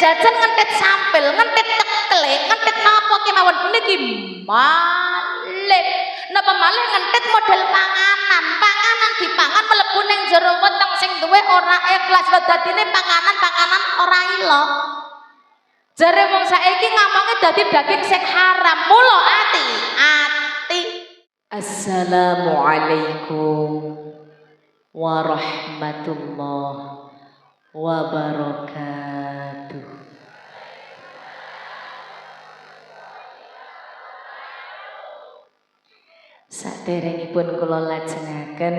jajan, ngentit sampil, ngentit tekle, ngentit napa kemawon niki malih. Napa malih ngentit model panganan. Panganan dipangan mlebu ning jero weteng sing duwe ora ikhlas. Lho dadine panganan ora ilok. Jare wong saiki ngamonge dadi daging sing haram. Mula ati-ati. Assalamualaikum warahmatullahi wabarakatuh. Saderengipun kula lajengaken,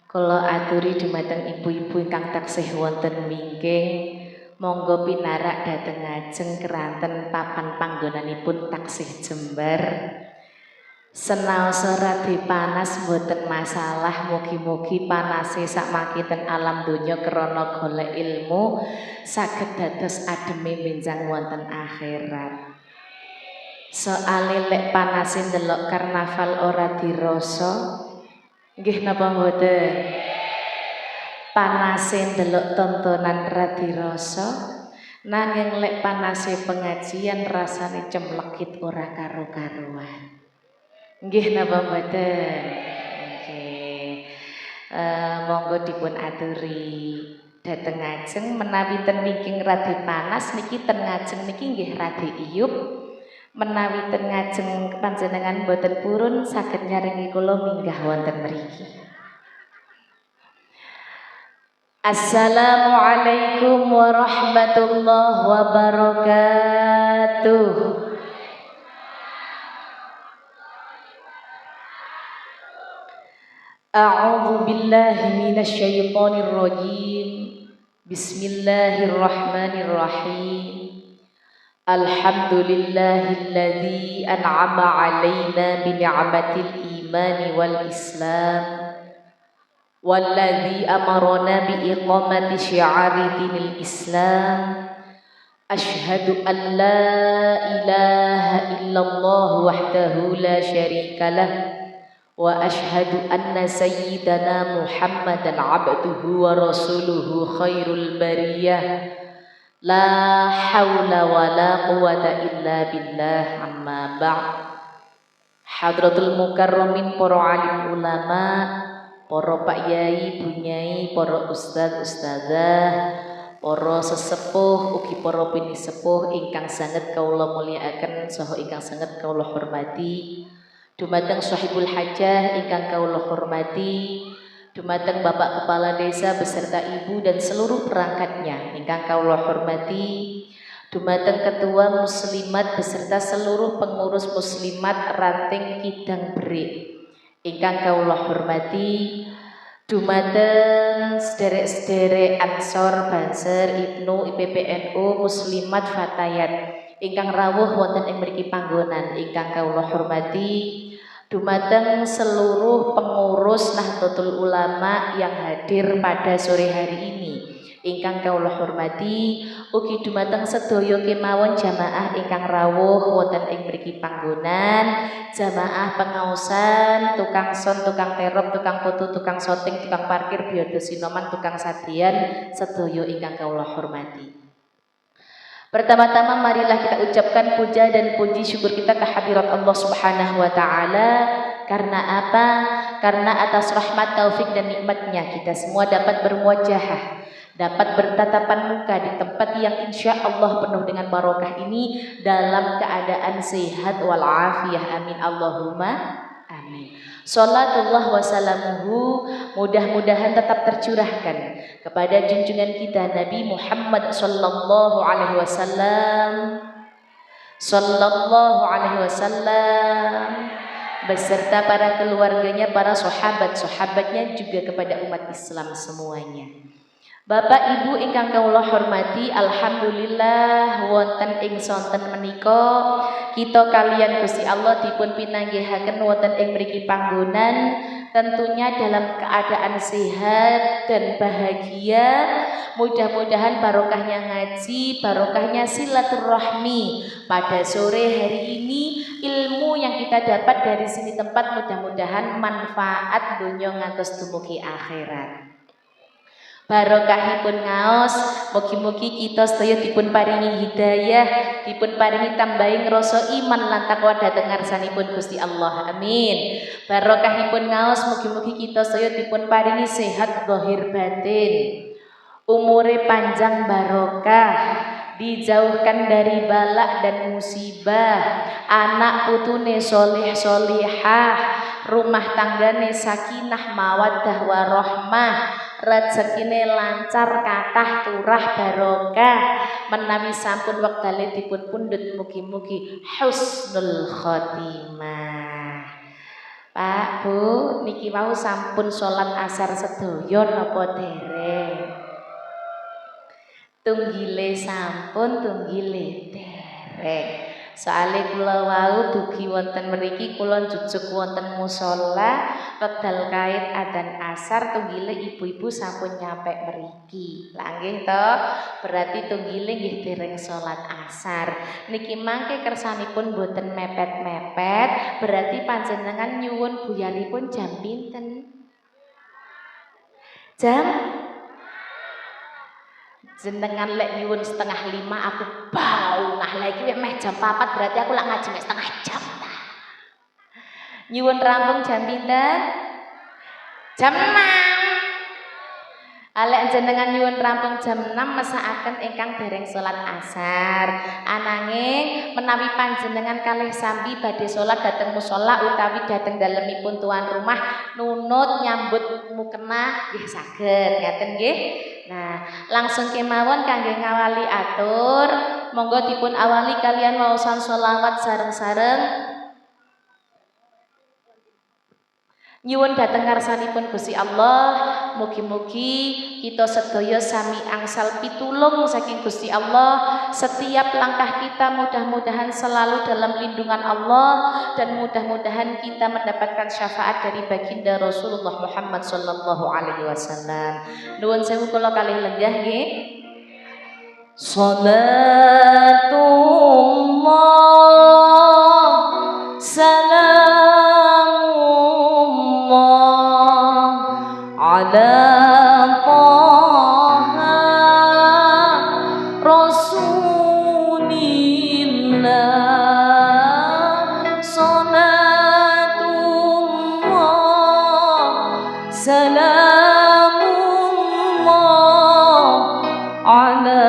kula aturi dumateng ibu-ibu ingkang taksih wonten wingking, monggo pinarak dhateng ngajeng keranten papan panggonanipun taksih jembar. Senaosa radi panas mboten masalah, mugi-mugi panase sakmakiten alam donya krana golek ilmu saged dados ademe benjang wonten akhirat. Soale lek panase ndelok karnaval ora dirasa, nggih napa mboten? Panase ndelok tontonan ora dirasa, nanging lek panase pengajian rasane cemlekit ora karo-karuan. Nggih napa mboten? Nggih. Monggo dipun aturi dhateng ngajeng menawi ten wingking radi panas niki ten ngajeng niki nggih radi iyup. Menawi ten ngajeng panjenengan boten purun saged nyarengi kula minggah wonten mriki. Assalamualaikum warahmatullahi wabarakatuh. A'udzu billahi minasy syaithanir rajim. Bismillahirrahmanirrahim. Alhamdulillahilladzi an'ama 'alaina bi ni'matil imani wal islam walladzi amarna bi iqamati syi'ari dinil islam. Asyhadu an la ilaha illallah wahdahu la syarikalah wa asyhadu anna sayyidana Muhammadan 'abduhu wa rasuluhu khairul bariyah. La haula wa la quwata illa billah, amma ba'd. Hadratul mukarramin, para alim ulama, para pak yai, bu nyai, para ustaz ustazah, para sesepuh ugi para pinisepuh ingkang sanget kawula mulyakaken saha ingkang sanget kawula hormati. Dumateng sahibul hajah ingkang kawula hormati, dumateng Bapak Kepala Desa beserta Ibu dan seluruh perangkatnya ingkang kawula hormati, dumateng Ketua Muslimat beserta seluruh pengurus Muslimat Ranting Kidang Berik ingkang kawula hormati, dumateng sederek-sederek Ansor Banser Ibnu IPPNU Muslimat Fatayat ingkang rawuh wonten ing mriki panggonan ingkang kawula hormati, dumateng seluruh pengurus Nahdlatul Ulama yang hadir pada sore hari ini ingkang kawula hormati, ugi dumateng sedaya kemawon jamaah ingkang rawuh wonten ing mriki panggonan, jamaah pengaosan, tukang son, tukang terop, tukang foto, tukang syuting, tukang parkir, biodo sinoman, tukang sadean, sedaya ingkang kawula hormati. Pertama-tama marilah kita ucapkan puja dan puji syukur kita kehadirat Allah Subhanahu wa taala. Karena apa? Karena atas rahmat, taufik dan nikmatnya kita semua dapat bermuajahah, dapat bertatapan muka di tempat yang insya Allah penuh dengan barokah ini dalam keadaan sehat walafiah. Amin Allahumma amin. Salatullah wassalamuhu mudah-mudahan tetap tercurahkan kepada junjungan kita Nabi Muhammad sallallahu alaihi wasallam beserta para keluarganya, para sahabat-sahabatnya, juga kepada umat Islam semuanya. Bapak Ibu ingkang kawula hormati, alhamdulillah wonten ing sonten menika kita kalian Gusti Allah dipun pinanggihaken wonten ing mriki panggonan tentunya dalam keadaan sehat dan bahagia. Mudah-mudahan barokahnya ngaji, barokahnya silaturahmi pada sore hari ini, ilmu yang kita dapat dari sini tempat mudah-mudahan manfaat dunya ngantos dumugi akhirat. Barokahipun ngaos, mugi-mugi kita sedaya dipun paringi hidayah, dipun paringi tambahing rasa iman lan takwa dhateng ngarsanipun Gusti Allah. Amin. Barokahipun ngaos, mugi-mugi kita sedaya dipun paringi sehat zahir batin. Umure panjang barokah, dijauhkan dari balak dan musibah, anak putune soleh solihah, rumah tanggane sakinah mawaddah warahmah, rezekine lancar kathah turah barokah, menawi sampun wektale dipun pundhut mugi-mugi husnul khotimah. Pak, Bu, niki wau sampun salat asar sedaya napa dereng? Tunggile sampun, tunggile dereng. Soale kula wau dugi wonten mriki kula jujuk wonten musala wekdal kait adzan asar tunggile ibu-ibu sampun nyampe mriki. Lah nggih to, berarti tunggile nggih dereng salat asar. Niki mangke kersanipun boten mepet-mepet, berarti panjenengan nyuwun buyaripun jam pinten? Jam jenengan lek nyuwun 4:30 aku bau nah lagi meh jam 4 berarti aku lak ngaji mek setengah jam nyuwun rampung jam pinten? Jam 6. Alek jenengan nyuwun rampung jam 6 mesakaken ingkang dereng salat asar. Ananging menawi panjenengan kalih sami badhe salat dhateng musala utawi dhateng dalemipun tuan rumah nunut nyambut mukena nggih saged ngaten nggih. Nah, langsung kemawon kangge ngawali atur, monggo dipun awali kalian waosan sholawat sareng-sareng. Nyuwun dhateng ngarsanipun Gusti Allah, mugi-mugi kita sedaya sami angsal pitulung saking Gusti Allah. Setiap langkah kita mudah-mudahan selalu dalam lindungan Allah dan mudah-mudahan kita mendapatkan syafaat dari baginda Rasulullah Muhammad sallallahu alaihi wasallam. Nuwun sewu kula kalih lenggah nggih. Salatullah salamullah ala taha rasulillah salatullah salamullah ala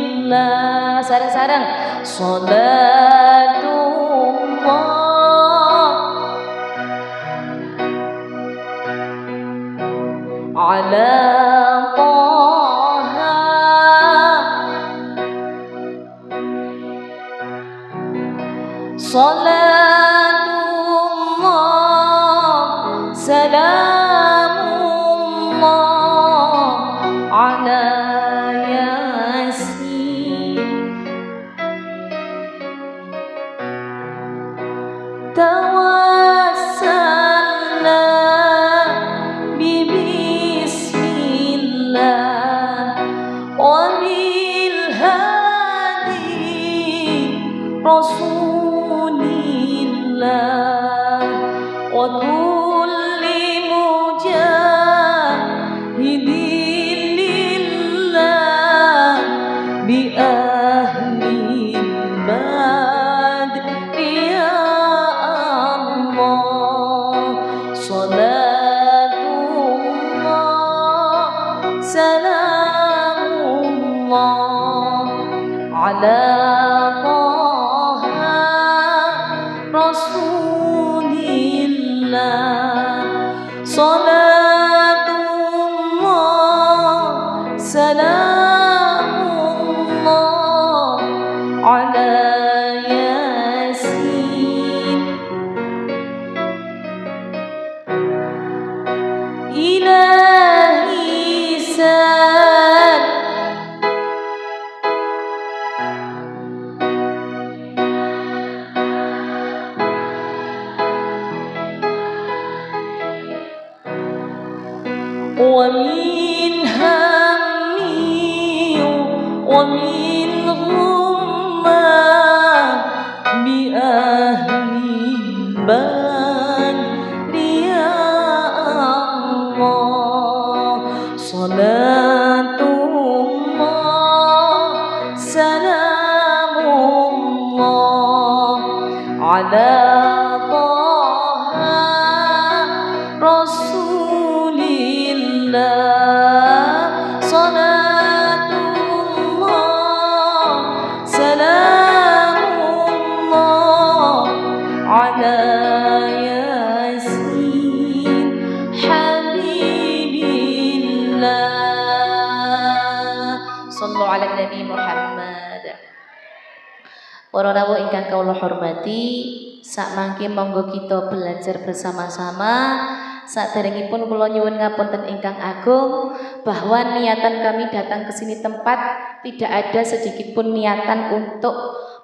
habibillah sareng-sareng salatullah ala taha salatullah salamullah ala tawassalna bismillah wa bil hadi rasulillah wa kulli mujahidin lillah bi ahli badri ya salatullah salamullah ala taha rasulillah salatullah salamullah ala ilahi sal wa min hammi wa min ghumma bi ahli Salatullah salamullah ala Taha Rasulillah. Salatullah salamullah ala Yasin Habibillah. Sallu ala Nabi Muhammad. Para rawuh ingkang kawula hormati, sak mangke monggo kita belajar bersama-sama. Saderengipun kula nyuwun ngapunten ingkang agung bahwa niatan kami datang ke sini tempat tidak ada sedikit pun niatan untuk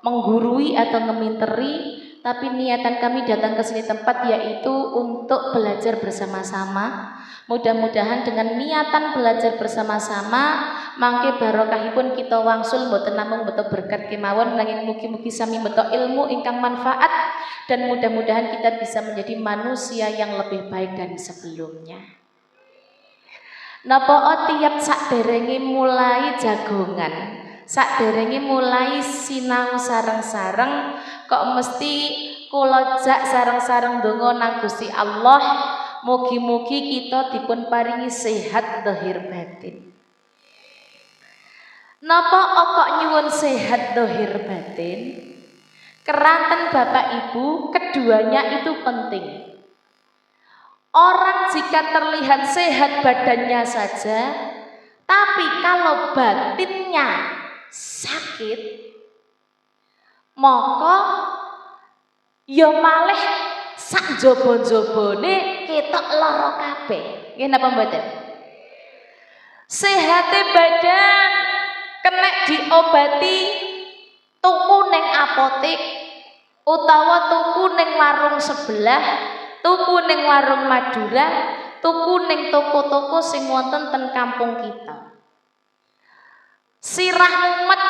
menggurui atau ngeminteri, tapi niatan kami datang ke sini tempat yaitu untuk belajar bersama-sama. Mudah-mudahan dengan niatan belajar bersama-sama mangke barokahipun kita wangsul mboten namung beto berkat kemawon nanging mugi-mugi sami beto ilmu ingkang manfaat, dan mudah-mudahan kita bisa menjadi manusia yang lebih baik dari sebelumnya. Napa tiap sakderenge mulai jagongan, sakderenge mulai sinau sareng-sareng kok mesti kula jak sareng-sareng donga nang Gusti Allah mugi-mugi kita dipun paringi sehat zahir batin. Napa kok nyuwun sehat zahir batin? Keranten Bapak Ibu, keduanya itu penting. Orang jika terlihat sehat badannya saja, tapi kalau batinnya sakit, maka ya malih sak jaba-jabane ketok lara kabeh. Nggih napa mboten? Sehate badan kena diobati tuku ning apotek utawa tuku ning warung sebelah, tuku ning warung Madura, tuku ning toko-toko sing wonten ten kampung kita. Sirah mumet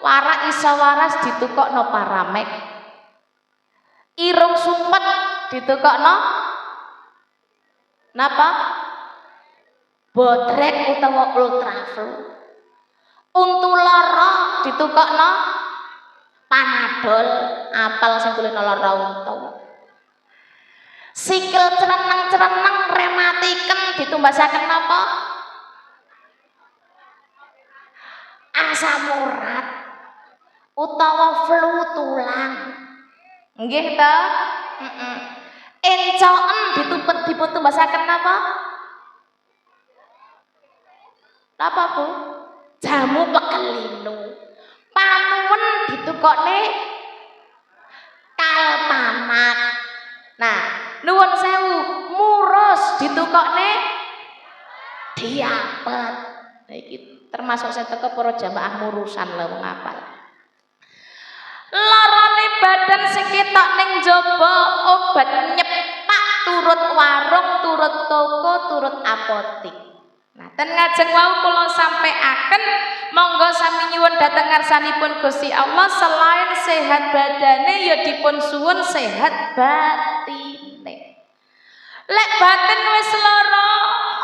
warak isa waras ditukokno Paramek. Irung sumpet ditukokno napa? Bodrek utawa Ultraflu. Untu lara ditukokno Panadol, apal sing kulino lara untu. Sikil cereneng-cereneng rematiken ditumbasaken napa? Asam urat utawa flu tulang. Nggih ta? Encoken dipun tumbasaken napa? Napa Bu? Jamu pekelinu. Panuwun ditukokne Kalpamak. Nah, nuwun sewu, murus ditukokne Diapet. Nah, iki termasuk saya teko para jamaah murusan lho wong apal. Larane badan sing ketok ning jaba obat nyepak turut warung, turut toko, turut apotek. Nah, ten ngajeng wau kula sampaiaken monggo sami nyuwun dhateng ngarsanipun Gusti Allah selain sehat badane ya dipun suwun sehat batine. Lek batin wis lara,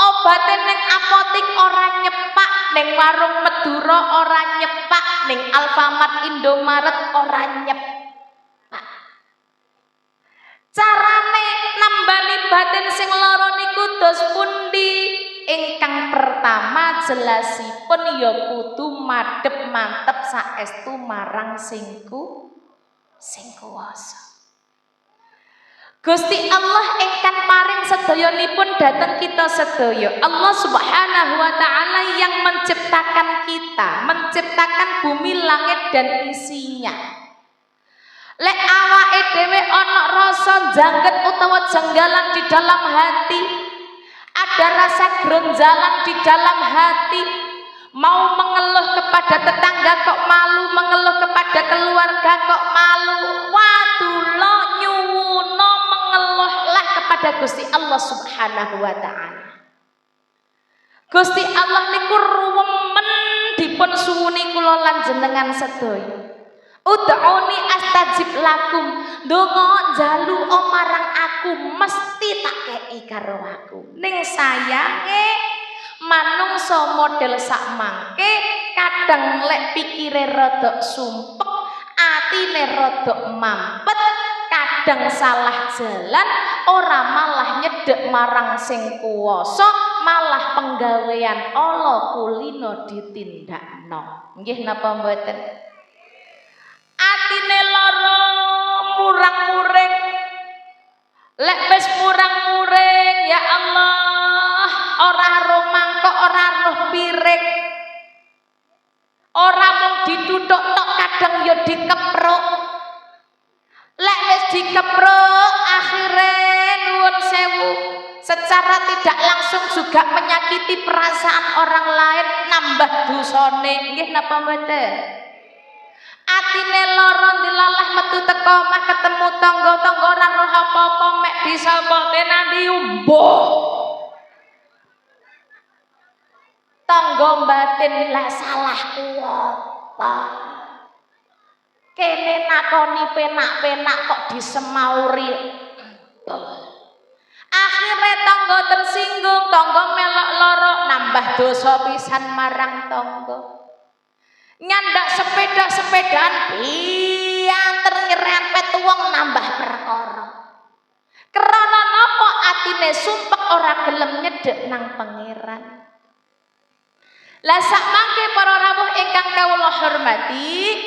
obate ning apotek ora nyepak, ning warung Madura ora nyepak, ning Alfamart Indomaret ora nyepak. Carane nambani batin sing lara niku dos pundi? Ingkang pertama jelasipun ya kudu madhep mantep saestu marang sing kuwasa. Gusti Allah ingkang paring sedayanipun dhateng kita sedaya. Allah Subhanahu wa taala yang menciptakan kita, menciptakan bumi, langit dan isinya. Lek awake dhewe ana rasa jangget utawa janggalan di dalam hati, ada rasa gronjalan di dalam hati, mau mengeluh kepada tetangga kok malu, mengeluh kepada keluarga kok malu, waduh nyuwuna mengeluhlah kepada Gusti Allah Subhanahu wa taala. Gusti Allah niku ruwemen dipun suwuni kula lan jenengan sedaya. Ud'uni astajib lakum, donga jalu marang aku mesti tak kei karo aku. Ning sayange manungsa model sak mangke kadang lek pikire rada sumpek, atine rada mampet, kadang salah jalan, ora malah nyedek marang sing kuwasa, malah penggawean ala kulino ditindakno. Nggih napa mboten? Atine lara murang-muring, lek wis murang-muring ya Allah, ora roh mangkok, ora roh piring, ora mung dituthuk tok, kadang ya dikepruk. Lek wis dikepruk akhire nuwun sewu, secara tidak langsung juga menyakiti perasaan orang lain, nambah dosane. Nggih napa mboten? Atine lara dilalah metu teko omah ketemu tangga-tangga ora roh apa-apa, mek disapote nanti umbuh. Tangga batin lah salahku apa? Kene nakoni penak-penak kok disemauri. Akhirnya tangga tersinggung, tangga melok loro, nambah dosa pisan marang tangga. Nyandak sepeda-sepedaan pianter nyerempet wong, nambah perkara. Krana napa? Atine sumpek, ora gelem nyedhek nang pangeran. Lah sak mangke para rawuh ingkang kawula hormati,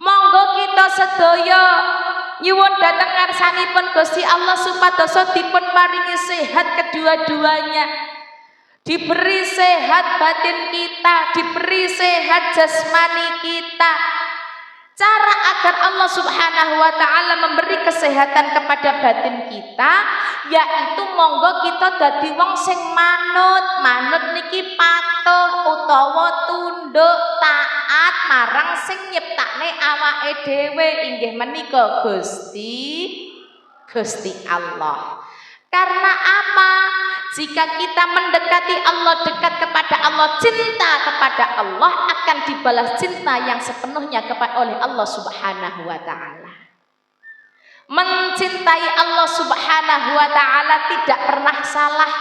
monggo kita sedaya nyuwun dhateng ngarsanipun Gusti Allah supados dipun paringi sehat kedua-duanya. Diberi sehat batin kita, diberi sehat jasmani kita. Cara agar Allah Subhanahu wa taala memberi kesehatan kepada batin kita, yaitu monggo kita dadi wong sing manut. Manut niki patuh utawa tunduk taat marang sing nyiptakne awake dhewe, inggih menika Gusti Allah. Karena apa? Jika kita mendekati Allah, dekat kepada Allah, cinta kepada Allah, akan dibalas cinta yang sepenuhnya oleh Allah Subhanahu wa taala. Mencintai Allah Subhanahu wa taala tidak pernah salah.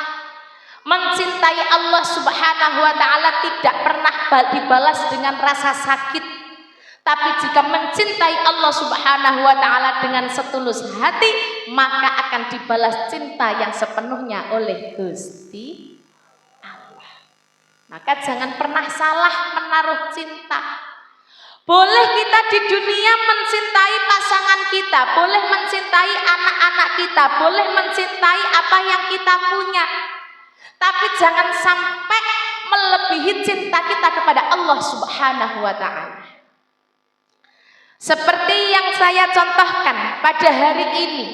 Mencintai Allah Subhanahu wa taala tidak pernah dibalas dengan rasa sakit. Tapi jika mencintai Allah Subhanahu wa taala dengan setulus hati, maka akan dibalas cinta yang sepenuhnya oleh Gusti Allah. Maka jangan pernah salah menaruh cinta. Boleh kita di dunia mencintai pasangan kita, boleh mencintai anak-anak kita, boleh mencintai apa yang kita punya. Tapi jangan sampai melebihi cinta kita kepada Allah Subhanahu wa taala. Seperti yang saya contohkan pada hari ini,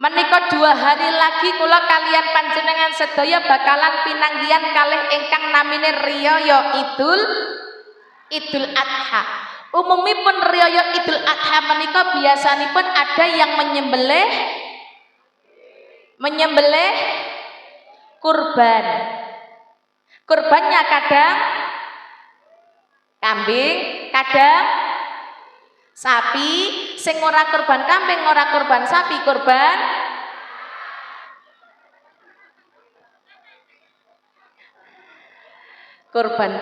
menika 2 hari lagi kula kalian panjenengan sedaya bakalan pinanggihan kalih ingkang namine riyaya Idul Adha. Umumipun riyaya Idul Adha menika biasanipun ada yang menyembelih kurban. Kurbannya kadang kambing, kadang sapi, sing ora kurban kambing, ora kurban sapi, kurban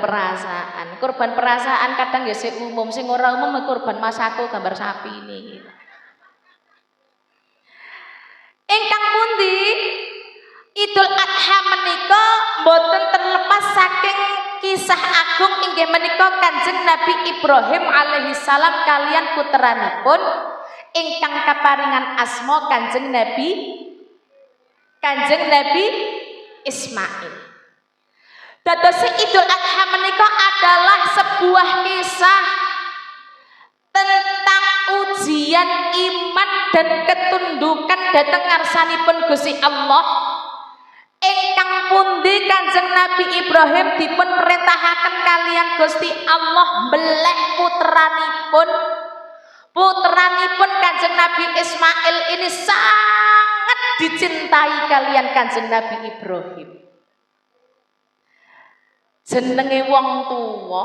perasaan. Kurban perasaan kadang ya sing umum, sing ora umum kurban masako gambar sapi ini. Ingkang pundi Idul Adha menika boten terlepas saking kisah agung inggih menika Kanjeng Nabi Ibrahim alaihi salam kalian puteranipun ingkang kaparingan asma Kanjeng Nabi Ismail. Dados Idul Adha menika adalah sebuah kisah tentang ujian iman dan ketundukan dhateng ngarsanipun Gusti Allah. Ingkang pundi Kanjeng Nabi Ibrahim dipun perintahaken kalian Gusti Allah mbeleh puteranipun Kanjeng Nabi Ismail ini sangat dicintai kalian Kanjeng Nabi Ibrahim. Jenenge wong tuwa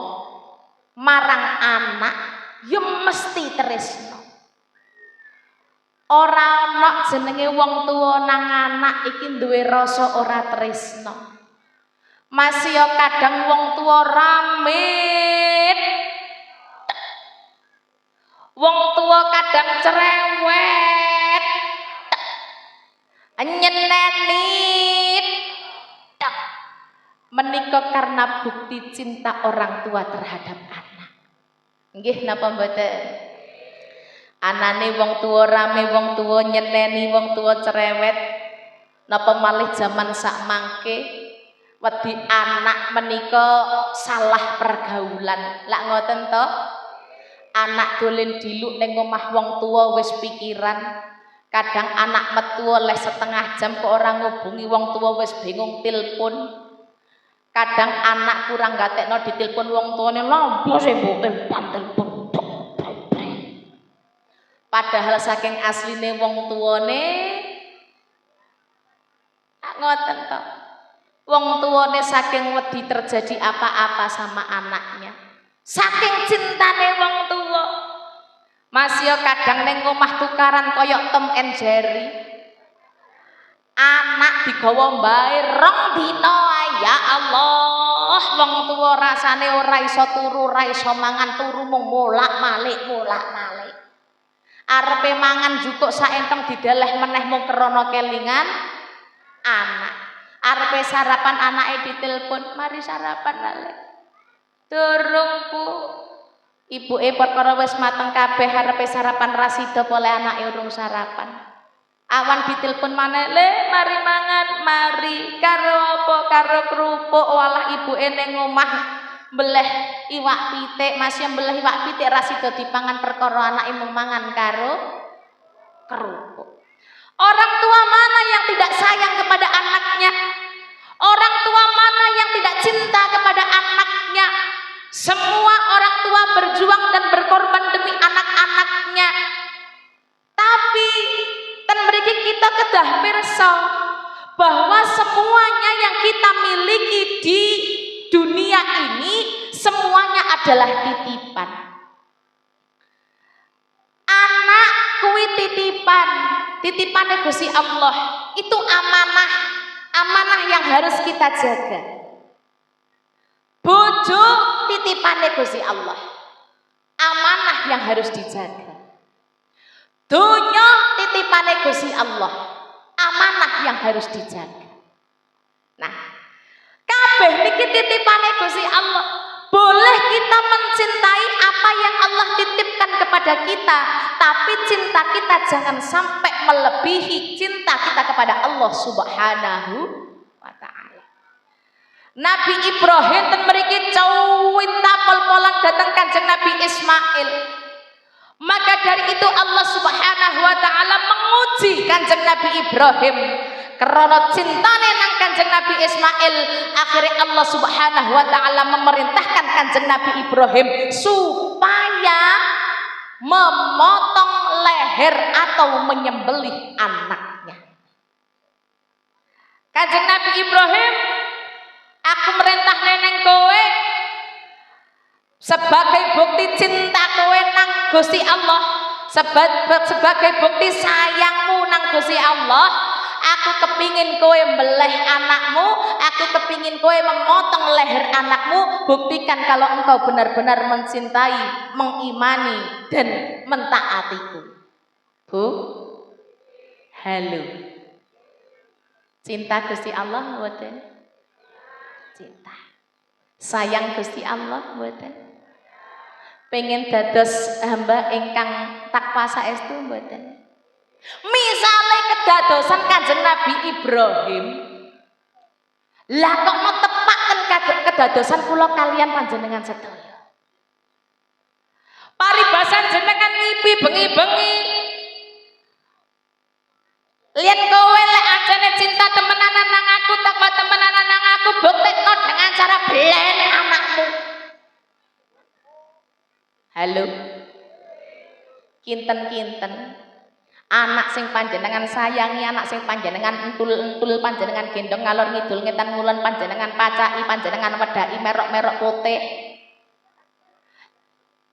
marang anak ya mesti tresno. Ora ana jenenge wong tuwa nang anak iki duwe rasa ora tresno. Masih yo kadang wong tua rame, wong tua kadang cerewet, nyeneni, menika karena bukti cinta orang tua terhadap anak. Nggih napa mboten? Anane wong tua rame, wong tua nyeneni, wong tua cerewet, napa malih zaman sak mangke wedi anak menika salah pergaulan. Lak ngoten to? Anak dolen diluk ning omah wong tua wis pikiran. Kadang anak metu oleh setengah jam kok ora ngubungi wong tua wis bingung telepon. Kadang anak kurang gatekno ditelepon wong tuane lompo sih mbok telepon. Padahal saking asline wong tuane ngoten to. Wong tuane saking wedi terjadi apa-apa sama anaknya. Saking cintane wong tua. Masih kadang ning omah tukaran koyok Tom and Jerry. Anak digawa mbae rong dina ya Allah, wong tua rasane ora iso turu, ora iso mangan, turu mung molak-malik. Arepe mangan jukuk saenteng dideleh meneh mung krana kelingan anak. Arepe sarapan anake ditelepon, "Mari sarapan, Lale." Durung, Bu. Ibuke perkara wis mateng kabeh arepe sarapan rasida pole anake urung sarapan. Awan ditelepon maneh, "Le, mari mangan." "Mari." "Karo apa?" "Karo kerupuk." Walah ibuke ning omah mbeleh iwak pitik, masih mbeleh iwak pitik rasida dipangan perkara anake mung mangan karo kerupuk. Orang tua mana yang tidak sayang kepada anaknya? Orang tua mana yang tidak cinta kepada anaknya? Semua orang tua berjuang dan berkorban demi anak-anaknya. Tapi dan mriki kita kedah pirsa bahwa semuanya yang kita miliki di dunia ini semuanya adalah titipan. Anak kuwi titipane Gusti Allah. Itu amanah yang harus kita jaga. Bojo titipane Gusti Allah. Amanah yang harus dijaga. Dunya titipane Gusti Allah. Amanah yang harus dijaga. Nah, kabeh niki titipane Gusti Allah. Boleh kita mencintai apa yang Allah titipkan kepada kita, tapi cinta kita jangan sampai melebihi cinta kita kepada Allah Subhanahu wa taala. Nabi Ibrahim ten mriki cawita pol-polan datang Kanjeng Nabi Ismail. Maka dari itu Allah Subhanahu wa taala menguji Kanjeng Nabi Ibrahim karena cintane nang Kanjeng Nabi Ismail. Akhirnya Allah Subhanahu wa taala memerintahkan Kanjeng Nabi Ibrahim supaya memotong leher atau menyembelih anaknya. Kanjeng Nabi Ibrahim, aku merintah neneng kowe sebagai bukti cinta kowe nang Gusti Allah, sebagai bukti sayangmu nang Gusti Allah. Aku kepingin kowe mbeleh anakmu, aku kepingin kowe memotong leher anakmu. Buktikan kalau engkau benar-benar mencintai, mengimani dan mentaatiku. Bu, halo, cinta Gusti Allah mboten? Cinta, sayang Gusti Allah mboten? Pengen dados hamba ingkang takwa saestu mboten? Misalnya kedadosan Kanjeng Nabi Ibrahim, lah kok mau tepaken kedadosan kula kalian panjenengan sedaya. Paribasan jenengan ngipi bengi-bengi. Lian kowe lek anjane cinta temenanan nang aku, takwa temenanan nang aku, buktekno dengan cara beleni anakmu. Halo. Kinten-kinten anak sing panjenengan sayangi, anak sing panjenengan entul-entul, panjenengan gendong ngalor ngidul ngetan ngulon, panjenengan pacai, panjenengan wedai merok-merok putih.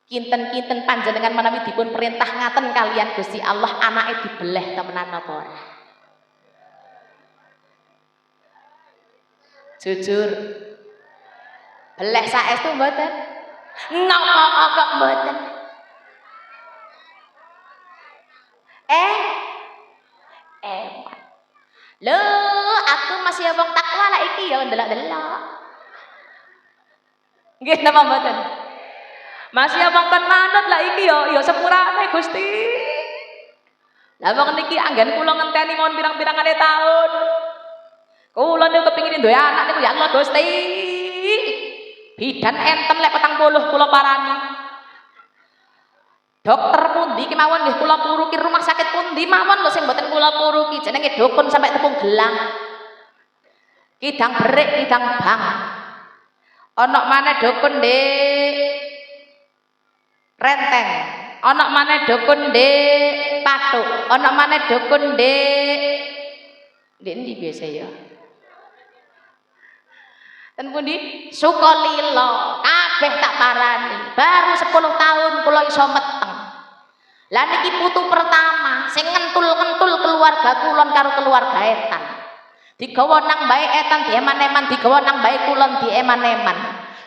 Kinten-kinten panjenengan menawi dipun perintah ngaten kalian Gusti Allah, anake dibeleh temenan apa ora? Jujur, Beleh saestu mboten? Napa kok mboten? Lho, aku masih wong takwa lah iki ya ndelok-ndelok. Nggih napa mboten? Masih wong kon manut lah iki ya sepurane Gusti. Lah wong niki anggen kula ngenteni mon pirang-pirangane taun. Kula niku kepengin duwe anak niku ya Allah Gusti. Bidan enten lek 40 kula parani. Dokter pundi kemawon nggih kula puruki, rumah sakit pundi mawon lho sing mboten kula puruki, jenenge dukun sampai tepung gelang. Kidang berik, kidang bang. Ana maneh dukun Ndek Renteng, ana maneh dukun Ndek Patuk, ana maneh dukun Ndek ndi biasa ya. Ten pundi? Sukolilo, kabeh tak parani. Baru 10 tahun kula iso meteng. Lah niki putu pertama sing ngentul-ngentul keluarga kulon karo keluarga etan. Digawa nang bae etan dieman-eman, digawa nang bae kulon dieman-eman.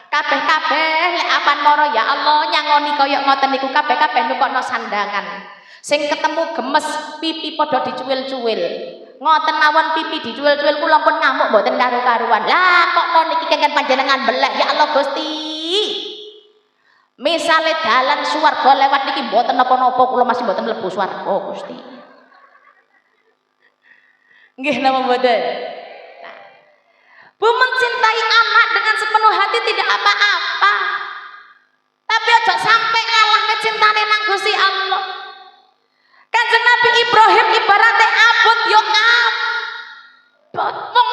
Kabeh-kabeh lek apan mara ya Allah nyangoni kaya ngoten niku kabeh-kabeh nyukokno sandangan. Sing ketemu gemes pipi padha dicuwil-cuwil. Ngoten mawon pipi dicuwil-cuwil kula pun ngamuk mboten karu-karuan. Lah kok niki kengken panjenengan belek ya Allah Gusti. Misale dalan swarga lewat niki mboten napa-napa kula masih mboten mlebu swarga Gusti. Nggih napa mboten? Nah, Bu mencintai anak dengan sepenuh hati tidak apa-apa. Tapi aja sampai ngalah cintane nang Gusti Allah. Kanjeng Nabi Ibrahim ibaratnya abot yo abot wong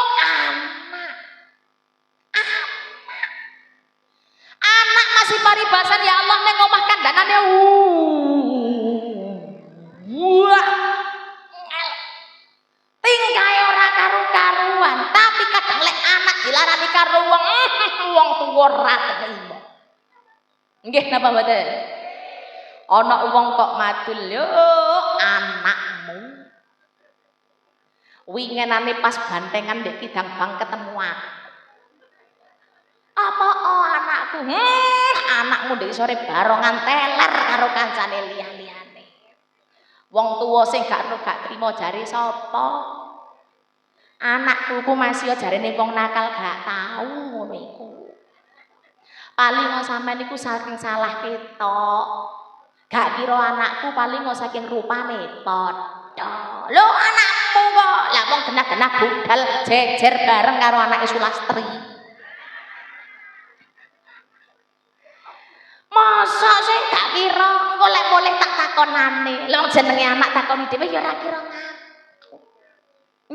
anak masih paribasan ya Allah ning omah kandhanane wah tingkae ora karu-karuan tapi kadang lek anak dilarani karo wong tuwa ora trimo. Nggih napa mboten? Ana wong kok madul yo anakmu. Wingenane pas bantengan ndek kidang bang ketemu aku. Apa anakku? Anakmu ndek sore barongan teler karo kancane liya-liyane. Wong tuwa sing gak trimo jare sapa? Anakku ku masih jarene wong nakal gak tau ngono iku. Paling sampean niku saking salah ketok. Gak kira anakku paling saking rupane padha. Lho anakmu kok lah wong genah-genah budal jejer bareng karo anake Sulastri. Masa sih gak kira engko lek boleh tak takonane. Lho jenenge anak takoni dhewe ya ora kira ngaku.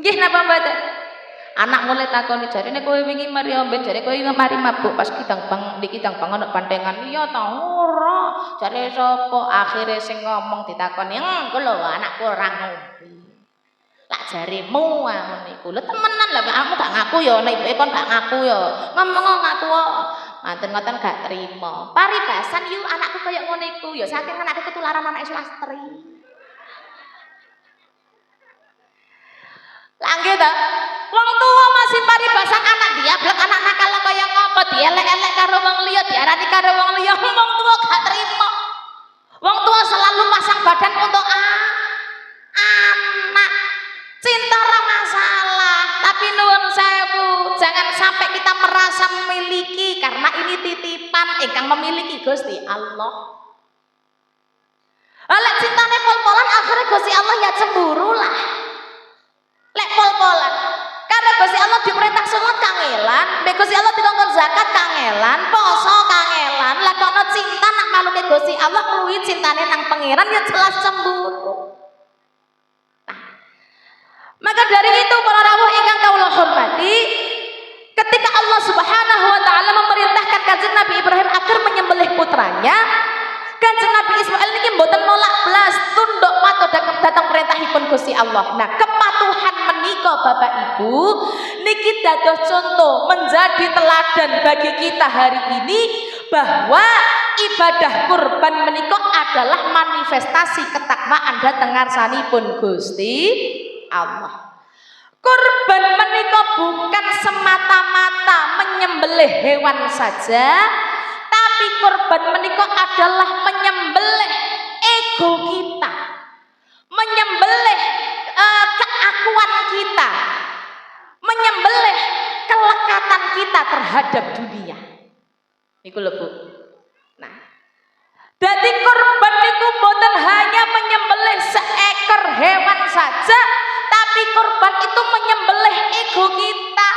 Nggih napa mboten? Anak mulai takoni jarine kowe wingi mari omben jare kowe mari mabuk pas kidang bang di kidang bang ana bantengan. Iya ta ora. Jare sapa akhire sing ngomong ditakoni, "Engko lho anakku ora ngombe." Lak jaremu ngono iku. Lho temenan lho kamu gak ngaku ya nek ibuke kon gak ngaku ya. Ngomong ngaku kok. Manten-manten gak trimo. Paribasan yu anakku kaya ngono iku ya saking anakku ketularan anak Sulastri. Langge ta? Wong tuwa masih paribasan anak diablek anak nakal kaya ngopo dielek-elek karo wong liya diarani karo wong liya wong tuwa gak trimo. Wong tua selalu pasang badan untuk anak. Cinta ora masalah, tapi nuwun sewu, jangan sampai kita merasa memiliki karena ini titipan ingkang memiliki Gusti Allah. Lek cintane pol-polan akhirnya Gusti Allah ya cemburu lah. Lek pol-polan karena Gusti Allah diperintah salat kangelan, mek Gusti Allah dikongkon zakat kangelan, poso kangelan, lek ono cinta nak maluke Gusti Allah kuwi cintane nang pangeran ya jelas cemburu. Nah, maka dari itu para rawuh ingkang kawula hormati, ketika Allah Subhanahu wa taala memerintahkan Kanjeng Nabi Ibrahim agar menyembelih putranya, Kanjeng Nabi Ismail niki mboten nolak blas, tunduk patuh datang perintahipun Gusti Allah. Nah, kepatuhan menika Bapak Ibu niki dados contoh menjadi teladan bagi kita hari ini bahwa ibadah kurban menika adalah manifestasi ketakwaan dhateng ngarsanipun Gusti Allah. Kurban menika bukan semata-mata menyembelih menyembelih hewan saja, tapi kurban menika adalah menyembelih ego kita, menyembelih keakuan kita, menyembelih kelekatan kita terhadap dunia. Niku lho Bu. Nah, dadi kurban niku boten hanya menyembelih seekor hewan saja, tapi kurban itu menyembelih ego kita,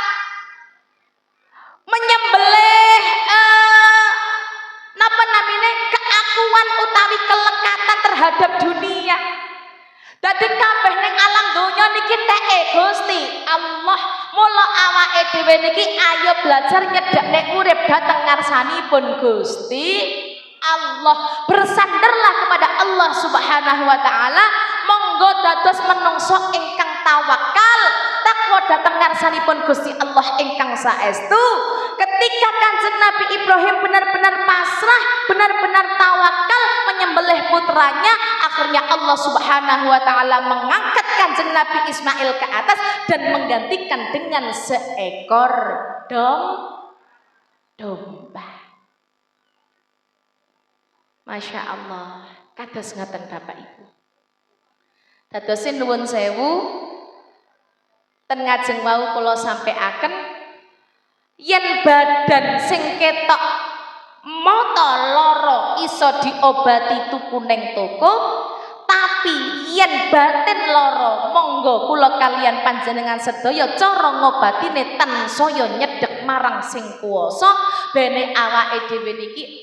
menyembelih napa namine keakuan utawi kelekatan terhadap dunia. Dadi kabeh ning alam donya niki teke Gusti Allah. Mula awake dhewe niki ayo belajar nyedhekne urip dhateng ngarsanipun Gusti Allah. Bersandarlah kepada Allah Subhanahu wa taala. Monggo dados menungso ingkang tawakal, takwa dhateng ngarsanipun Gusti Allah ingkang saestu. Ketika Kanjeng Nabi Ibrahim benar-benar pasrah, benar-benar tawakal menyembelih putranya, akhirnya Allah Subhanahu wa taala mengangkat Kanjeng Nabi Ismail ke atas dan menggantikan dengan seekor domba. Masya Allah, kados ngaten Bapak Ibu. Dadosin nuwun sewu, ten ngajeng wau kula sampaiaken yen badan sing ketok mata lara iso diobati tuku ning toko, tapi yen batin lara monggo kula kalian panjenengan sedaya cara ngobatine tansaya nyedhek marang sing kuwasa bene awake dhewe niki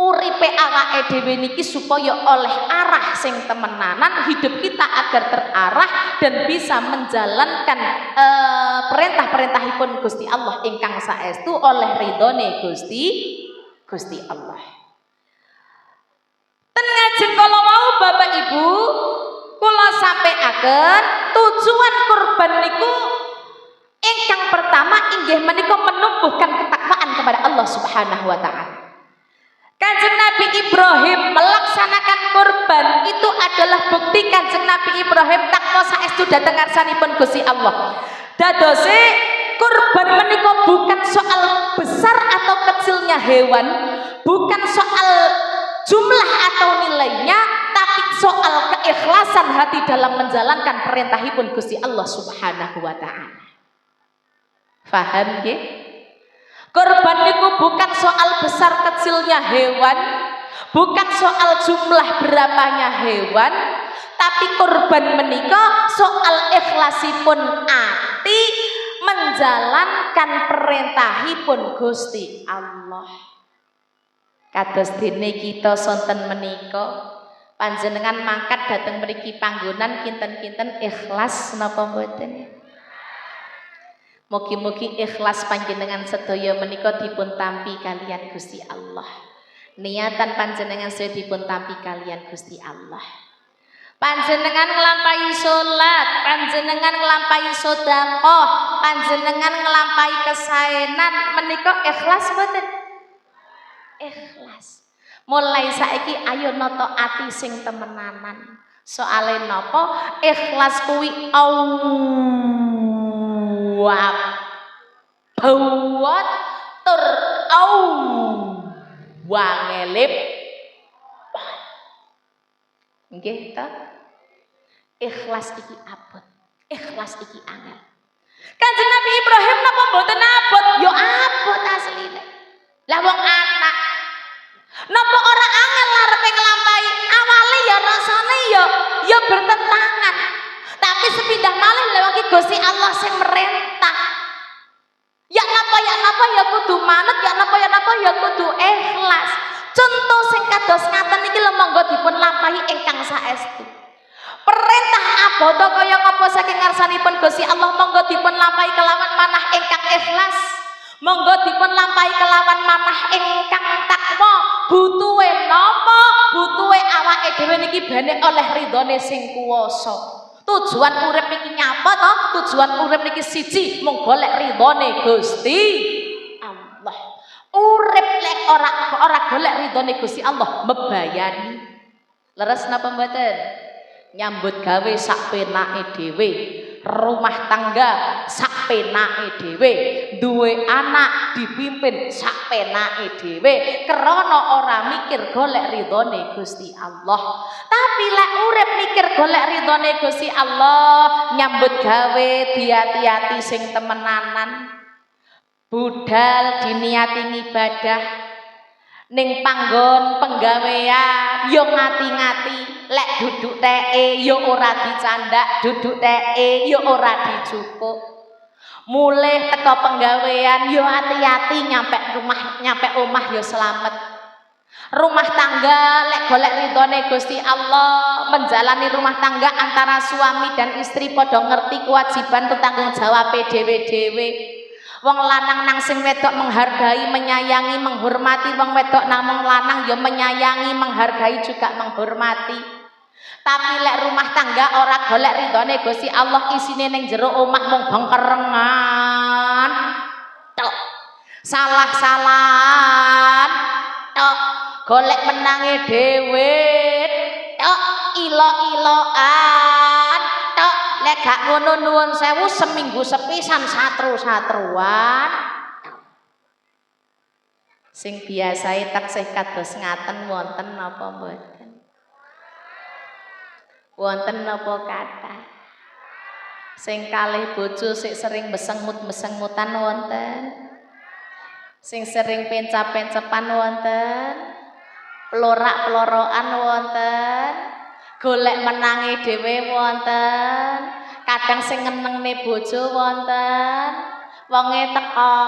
uripe awake dhewe niki supaya oleh arah sing temenanan, hidup kita agar terarah dan bisa menjalankan perintah-perintahipun Gusti Allah ingkang saestu oleh ridhone Gusti Allah. Ten ngajeng kala wau Bapak Ibu kula sampaiaken tujuan kurban niku ingkang pertama inggih menika menumbuhkan ketakwaan kepada Allah Subhanahu wa taala. Kanjeng Nabi Ibrahim melaksanakan kurban itu adalah bukti Kanjeng Nabi Ibrahim takwa saestu dhateng ngarsanipun Gusti Allah. Dadose kurban menika bukan soal besar atau kecilnya hewan, bukan soal jumlah atau nilainya, tapi soal keikhlasan hati dalam menjalankan perintahipun Gusti Allah Subhanahu wa taala. Faham nggih? Kurban niku bukan soal besar kecilnya hewan, bukan soal jumlah berapanya hewan, tapi kurban menika soal ikhlasipun ati menjalankan perintahipun Gusti Allah. Kados dene kita sonten menika panjenengan mangkat dhateng mriki panggonan kinten-kinten ikhlas napa mboten? Mugi-mugi ikhlas panjenengan sedaya menika dipun tampi kalian Gusti Allah. Niatan panjenengan sedaya dipun tampi kalian Gusti Allah. Panjenengan nglampahi salat, panjenengan nglampahi sedekah, panjenengan nglampahi kesaenan menika ikhlas mboten? Ikhlas. Mulai saiki ayo nata ati sing temenanan. Soale napa? Ikhlas kuwi bawat tur wangelip nggih ta? Ikhlas iki abot, ikhlas iki angel. Kanjeng Nabi Ibrahim napa mboten abot? Ya abot asline. Lah wong anak napa ora angel arepe nglampahi? Awale ya rasane ya bertentangan. Tapi sepindah malih lewat Gusti Allah sing merintah. Ya napa ya kudu manut, ya napa ya kudu ikhlas. Contoh sing kados ngaten iki lho monggo dipun lampahi ingkang saestu. Perintah abot kaya ngapa saking ngarsanipun Gusti Allah monggo dipun lampahi kelawan manah ingkang ikhlas. Monggo dipun lampahi kelawan manah ingkang takwa. Butuhe napa? Butuhe awake dhewe niki bene oleh ridhone sing kuwasa. Tujuan urip niki nyapa to? Tujuan urip niki siji mung golek ridhone Gusti Allah. Urip lek ora golek ridhone Gusti Allah mbebayani. Leres napa mboten? Nyambut gawe sak penake dhewe. rumah tangga sak penake dhewe, duwe anak dipimpin sak penake dhewe, krana ora mikir golek ridhone Gusti Allah. Tapi lek urip mikir golek ridhone Gusti Allah, nyambut gawe diati-ati sing temenanan. Budal diniati ibadah ning panggon penggawean yo ngati-ngati, lek duduk teke yo ora dicandak, duduk teke yo ora dijupuk. Mulih teko penggawean yo hati-hati nyampe omah yo selamat. Rumah tangga lek golek ridhone Gusti Allah, menjalani rumah tangga antara suami dan istri padha ngerti kewajiban tanggung jawab dhewe-dhewe. Wong lanang nang sing wedok menghargai, menyayangi, menghormati, wong wedok namung lanang ya menyayangi, menghargai juga menghormati. Tapi lek rumah tangga ora golek ridhone Gusti Allah, isine ning jero omah mung bengkerengan tok. Salah-salahan tok, golek menange dhewe tok, ilo-iloan tok. Lek gak ngono nuwun sewu seminggu sepisan satru-satruan. Sing biasae taksih kados ngaten wonten napa mboten? Wonten napa kathah? Sing kalih bojo sik sering besengut-besengutan wonten? Sing sering pencap-pencepan wonten? Pelorak-pelorokan wonten? Golek menangi dhewe wonten, kadang sing ngenengne bojo wonten, wonge teka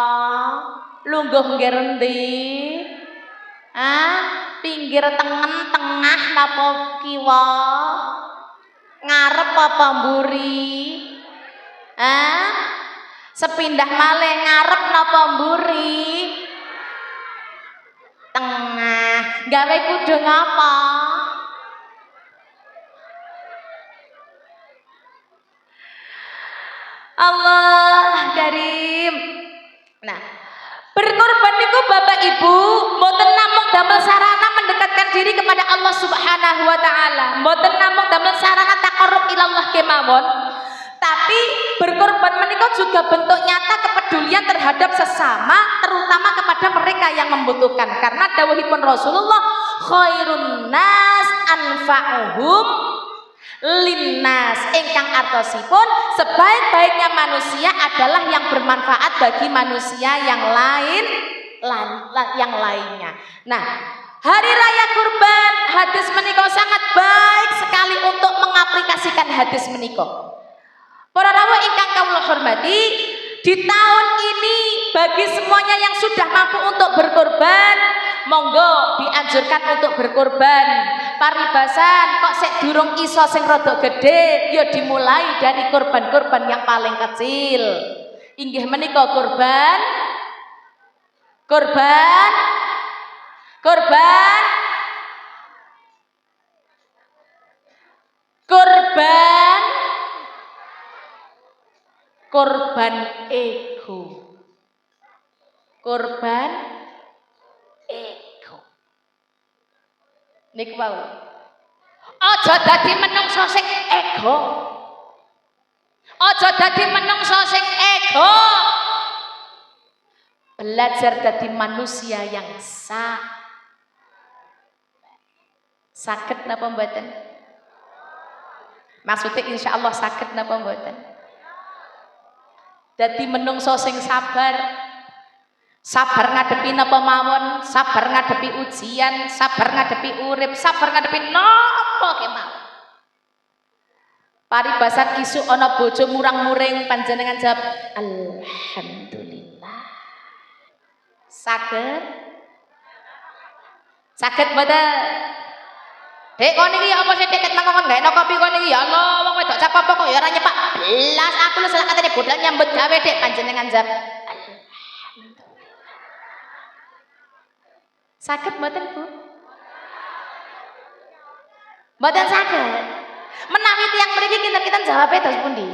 lungguh nggih endi? Pinggir tengen tengah napa kiwa? Ngarep apa mburi? Sepindah malih ngarep napa mburi? Tengah. Gawe kudung apa? Allah Karim. Nah, berkorban niku Bapak Ibu mboten namung damel sarana mendekatkan diri kepada Allah Subhanahu wa taala, mboten namung damel sarana taqarrub ilallah kemawon, tapi berkorban menika juga bentuk nyata kepedulian terhadap sesama, terutama kepada mereka yang membutuhkan. Karena dawuhipun Rasulullah, khairun nas anfa'uhum linnas, ingkang artosipun sebaik-baiknya manusia adalah yang bermanfaat bagi manusia yang lainnya. Nah, hari raya kurban hadis menika sangat baik sekali untuk mengaplikasikan hadis menika. Para rawuh ingkang kawula hormati, di tahun ini bagi semuanya yang sudah mampu untuk berkorban, monggo dianjurkan untuk berkorban. Paribasan kok sik durung iso sing rada gedhe, ya dimulai dari korban-korban yang paling kecil. Inggih menika korban ego. Korban ego. Niku wau. Aja dadi menungso sing ego. Aja dadi menungso sing ego. Belajar dadi manusia yang sakit napa mboten? Maksudnya insya Allah sakit napa mboten? Dadi menungso sing sabar ngadepi napa mawon, sabar ngadepi ujian, sabar ngadepi urip, sabar ngadepi napa kemawon. Paribasan isuk ana bojo murang-muring panjenengan jawab alhamdulillah. Saged mboten? Dek kon iki ya apa sih deket mangkon gawe kopi kon iki ya Allah wong wedok cap apa kok ya ora nyepak belas aku lu salah katene bodal nyambut gawe dek panjenengan jawab saged mboten Bu? Mboten saged. Menawi tiyang mriki kinten-kinten jawabe dos pundi?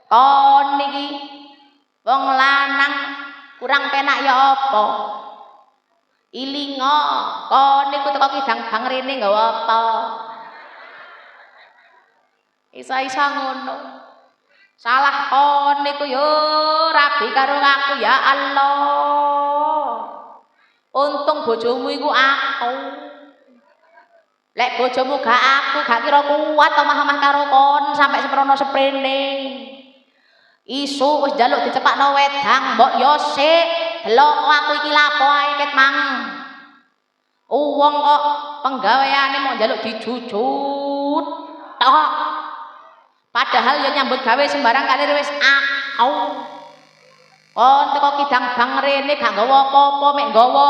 Kon niki wong lanang kurang penak ya apa? Ilinga kon niku teko kidang bang rene nggawa apa? Isa-isa ngono. Salah kon niku yo rabi karo aku ya Allah. Untung bojomu iku aku. Lek bojomu gak aku, gak kira kuat omah-omah karo kon sampai seprono seprene. Isu wis njaluk dicepakno wedang, mbok yo sik delok aku iki lapo ae ket mang. Wong kok penggaweane mau njaluk dijujut. Tok. Padahal ya nyambut gawe sembarang kali wis aku. Kon teko kidang bang rene gak nggawa apa-apa mek nggawa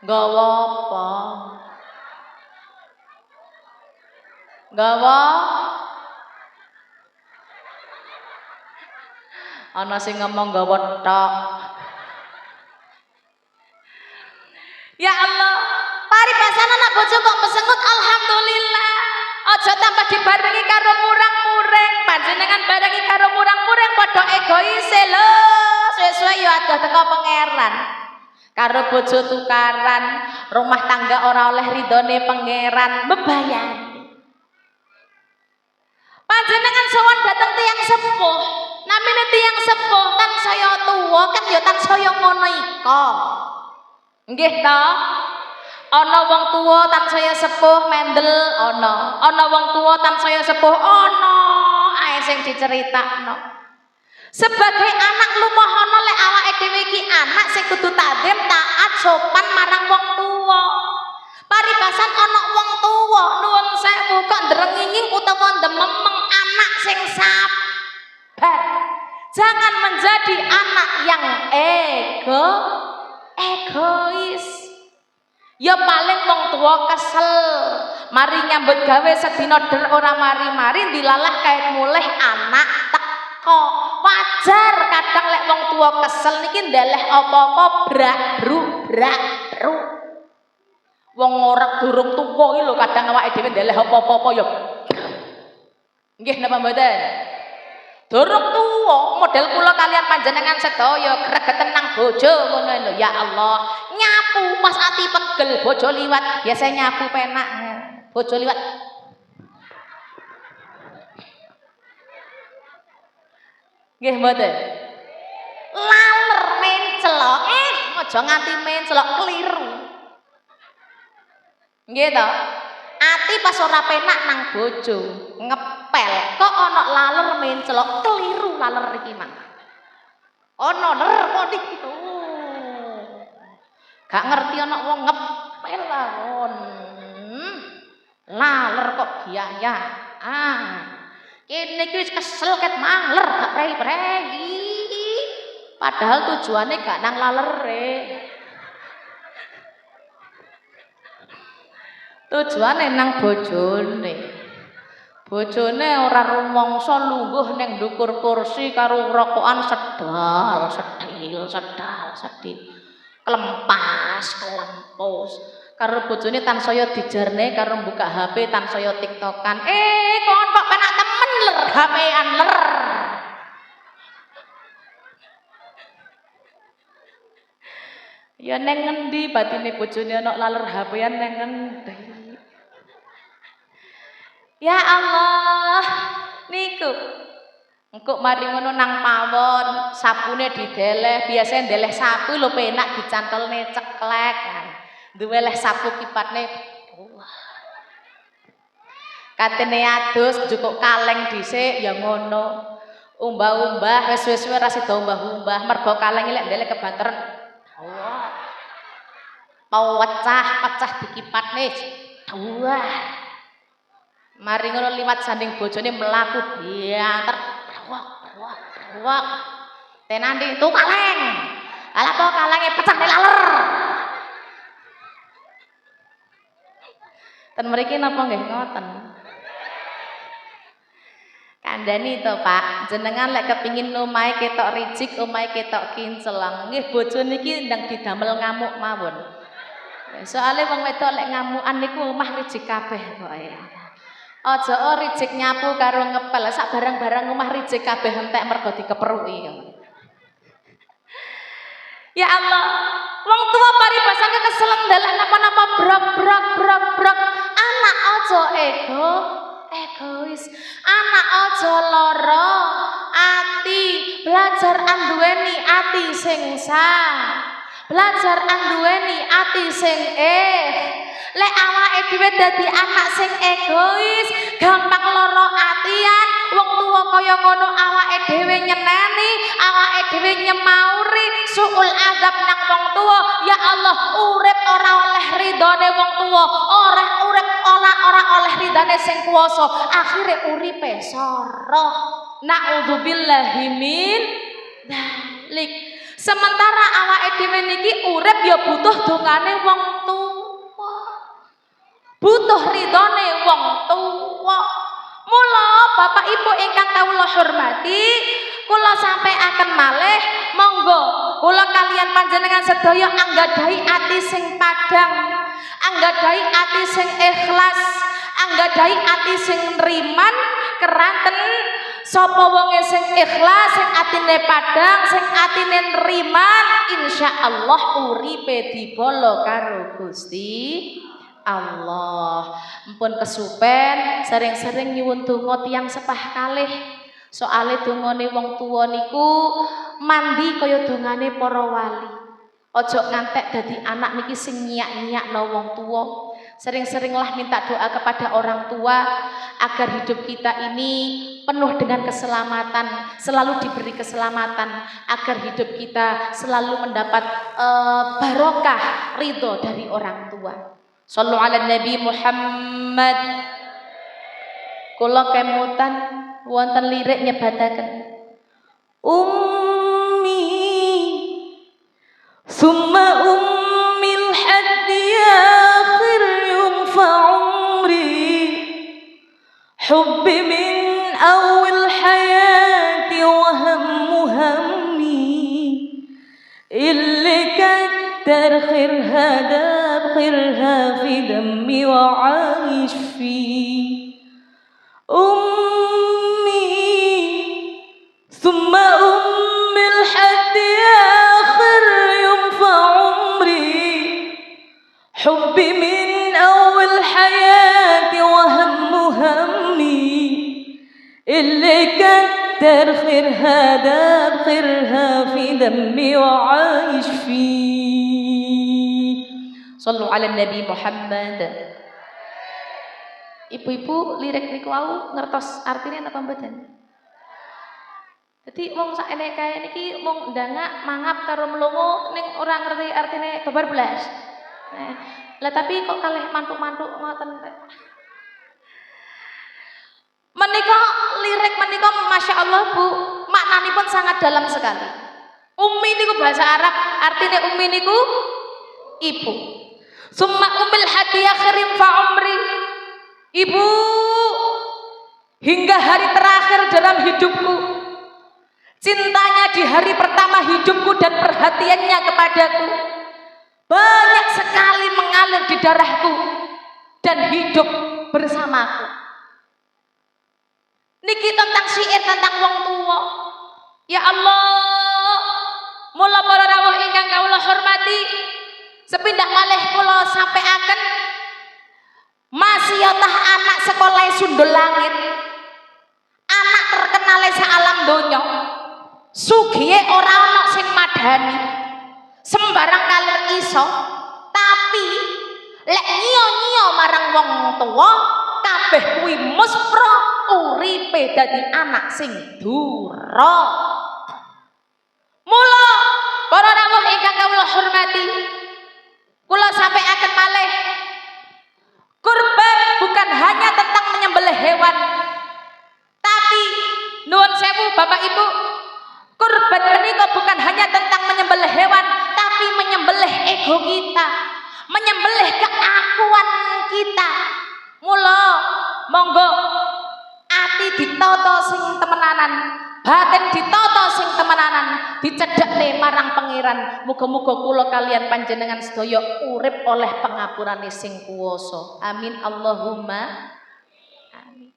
apa? Nggawa ana sing ngomong nggawa tok. Ya Allah, paribasana anak bojo kok mesengut alhamdulillah. Aja tambah dibarengi karo murang-muring, panjenengan barengi karo murang-muring padha egois lho. Suwe-suwe ya adoh teko pangeran. Karo bojo tukaran, rumah tangga ora oleh ridone pangeran, bebayani. Panjenengan sowan dateng tiyang sepuh, namine tiyang sepuh tansaya tuwa kan ya tansaya ngono iko. Nggih ta? Ana wong tuwa tansaya sepuh mendel ana wong tuwa tansaya sepuh ana ae sing diceritakno. Sebagai anak lumohono lek awake dhewe iki anak sing kudu tadim taat sopan marang wong tuwa. Paribasan ana wong tuwa nuwun sewu kok ndrenginging utawa ndememeng anak sing sabar. Jangan menjadi anak yang egois. Ya paling wong tua kesel, mari nyambut gawe sedina der ora mari-mari dilalah kait mulih anak teko. Wajar kadang lek wong tua kesel niki ndeleh apa-apa brak-bru. Wong ora durung tuwa iki lho kadang awake dhewe ndeleh apa-apa ya. Nggih napa mboten? Durung tuwa model kula kalian panjenengan sedaya gregeten nang bojo ngono lho. Ya Allah, nyapu pas ati pegel bojo liwat, biasa nyapu penak. Bojo liwat. Nggih mboten? Laler mencelok, aja nganti mencelok keliru. Nggih to? Ati pas ora penak nang bojo, ngepel kok ana laler mencelok keliru laler iki mang. Ana ler kok iki. Gak ngerti ana wong ngepel laron. Laler kok biaya. Kene iki wis kesel ket mang ler gak prei-prei. Padahal tujuane gak nang lalere. Tujuane nang bojone. Bojone ora rumangsa lungguh ning ndukur kursi karo rokokan sedil. Kelempas, kelempus. Karo bojone tansaya dijarne karo buka HP tansaya TikTokan. Kon kok penak temen ler HP-an ler. Ya neng ngendi batine bojone ana laler HP-an neng ngendi? Ya Allah, niku. Engko mari ngono nang pawon, sapune dideleh, biasane ndeleh sapu lho penak dicantelne ceklek kan. Duwe leh sapu kipatne. Katene adus njukuk kaleng dhisik ya ngono. Umbah-umbah wis ora sida umbah-umbah, mergo kaleng lek ndeleh kebanteren. Mau pecah dikipatne. Mari ngono liwat sanding bojone mlaku dianter browok. Tenandi itu kaleng. Ala apa kalenge pecah laler. Ten mriki napa nggih ngoten? Kandhani to, Pak. Jenengan lek kepingin omahe ketok rijik, omahe ketok kincelang, nggih bojo niki ndang didamel ngamuk mawon. Soale wong wedok lek ngamukan niku omah rijik kabeh pokoke. Aja rijik nyapu karo ngepel, sak barang-barang omah rijik kabeh entek mergo dikeperuki. Ya Allah, Wong tua paribasane keselen dalan napa-napa brok. Anak aja egois. Anak aja lara ati, belajar anduweni ati sing sah. Belajar anduweni ati sing lek awake dhewe dadi anak sing egois, gampang lara atian, wong tuwa kaya ngono awake dhewe nyeneni, awake dhewe nyemauri, suul adab nang wong tuwa. Ya Allah, urip ora oleh ridane wong tuwa, ora urip ora oleh ridane sing kuwasa, akhire uripe sara. Naudzubillahi min dzalik. Sementara awake dhewe niki urip ya butuh dongane wong tuwa. Butuh ridhone wong tuwa. Mula Bapak Ibu ingkang kawula hormati, kula sampaiaken malih, monggo kula kalian panjenengan sedaya anggadhahi ati sing padhang, anggadhahi ati sing ikhlas, anggadhahi ati sing nriman keranten sapa wonge sing ikhlas, sing atine padhang, sing atine nriman, insyaallah uripe dibolo karo Gusti Allah. Mpun kesupen sering-sering nyuwun donga tiyang sepah kalih. Soale dongane wong tuwa niku mandi kaya dongane para wali. Ojo ngantek dadi anak niki sing nyiak-nyiakno wong tuwa. Sering-seringlah minta doa kepada orang tua agar hidup kita ini penuh dengan keselamatan, selalu diberi keselamatan, agar hidup kita selalu mendapat barokah ridho dari orang tua. Shallu ala Nabi Muhammad. Kula kemutan wonten lirik nyebataken ummi summa ummil haddi akhir yunfa umri hubbi min awil hayati wa hammu hammi illi kaddar khirha dab khirha fi dammi wa aish fi ثم أم الحد آخر ينفع عمري حبي من أول حياتي وهم همي اللي كتر خيرها داب خيرها في دمي وعايش فيه. صلوا على النبي محمد. Ibu-ibu lirik niku wau ngertos artine napa mboten? Jadi wong sak enek kaya niki mung ndangak mangap karo mlongo ning ora ngerti artine babar blas. Lah tapi kok kalih mantuk-mantuk ngoten. Menika lirik menika masyaallah Bu, maknanipun sangat dalam sekali. Ummi niku bahasa Arab, artine ummi niku ibu. Summa ummil hadiya khirim fa umri. Ibu hingga hari terakhir dalam hidupku, cintanya di hari pertama hidupku dan perhatiannya kepadaku banyak sekali mengalir di darahku dan hidup bersamaku. Niki tentang syair tentang wong tua. Ya Allah, mula para rawuh ingkang kawula hormati, sepindah malih kula sampaiaken masiyatah anak sekolah Sundul Langit, anak terkenal sealam donya, sugihe ora ana sing madani, sembarang kalir iso, tapi lek nyio-nyio marang wong tuwa kabeh kuwi muspra, uripe dadi anak sing dura. Mula para rawuh ingkang kawula hormati, kula sampaiaken malih, kurban bukan hanya tentang menyembelih hewan, tapi nuwun sewu Bapak Ibu, kurban menika bukan hanya tentang menyembelih hewan, tapi menyembelih ego kita, menyembelih keakuan kita. Mula monggo ati ditata sing temenanan, batin ditata sing temenanan, dicedhekne marang pangeran. Muga-muga kula kalian panjenengan sedaya urip oleh pangapurane sing kuwasa. Amin Allahumma amin.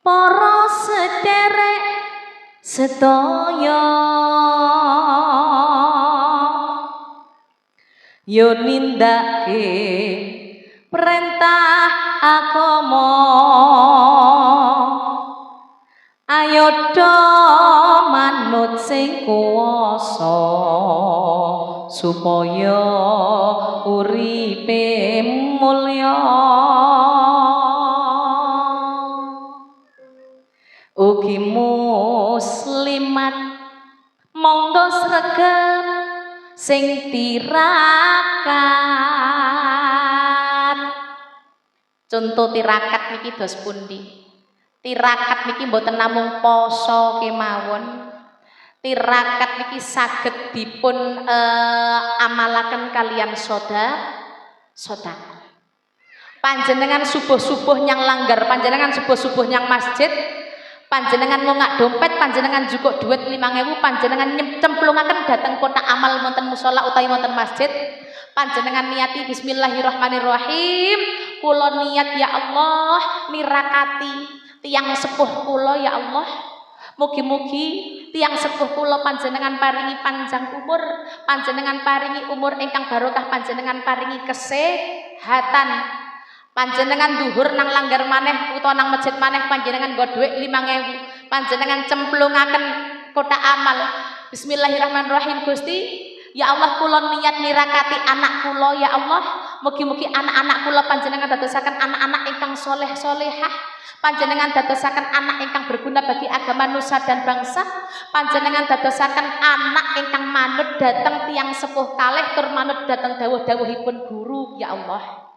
Para sederek sedaya yo nindake perintah agama ayo do manut sing kuwasa supaya uripe mulya ugi muslimat monggo sregep sing tirakat. Contoh tirakat niki dos pundi? Tirakat niki mboten namung poso kemawon. Tirakat niki saged dipun amalaken kalian sedekah. Panjenengan subuh-subuh nyang langgar, panjenengan subuh-subuh nyang masjid, panjenengan ngongak dompet, panjenengan juga duit 5.000, panjenengan cemplungaken dateng kotak amal wonten musala utawi wonten masjid. Panjenengan niati bismillahirrahmanirrahim, kula niat ya Allah nirakati tiang sepuh kula ya Allah. Mugi-mugi tiang sepuh kula panjenengan paringi panjang umur, panjenengan paringi umur ingkang barokah, panjenengan paringi kesehatan. Panjenengan duhur nang langgar maneh utawa nang masjid maneh panjenengan nggo dhuwit 5.000, panjenengan cemplungaken kotak amal. Bismillahirrahmanirrahim. Gusti, ya Allah kula niat nirakati anak kula ya Allah. Mugi-mugi anak-anak kula panjenengan dadosaken anak-anak ingkang soleh solehah. Panjenengan dadosaken anak ingkang berguna bagi agama nusa dan bangsa. Panjenengan dadosaken anak ingkang manut dateng tiang sepuh kalih tur manut dateng dawuh-dawuhipun guru ya Allah.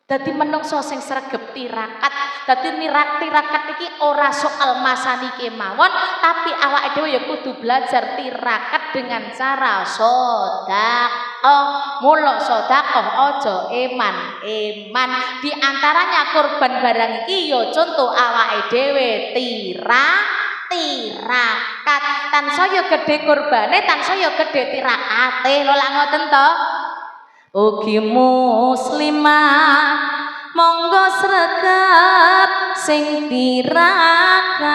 Dadi menungso sing sregep tirakat. Dadi tirakat iki ora soal masani kemawon, tapi awake dhewe ya kudu belajar tirakat dengan cara sedekah. Mula sedekah aja eman-eman. Di antaranya kurban barang iki ya contoh awake dhewe tirakat. Tansaya gedhe kurbane, tansaya gedhe tirakate. Lho lak ngoten to. Ugi muslimat monggo sregep sing tirakat.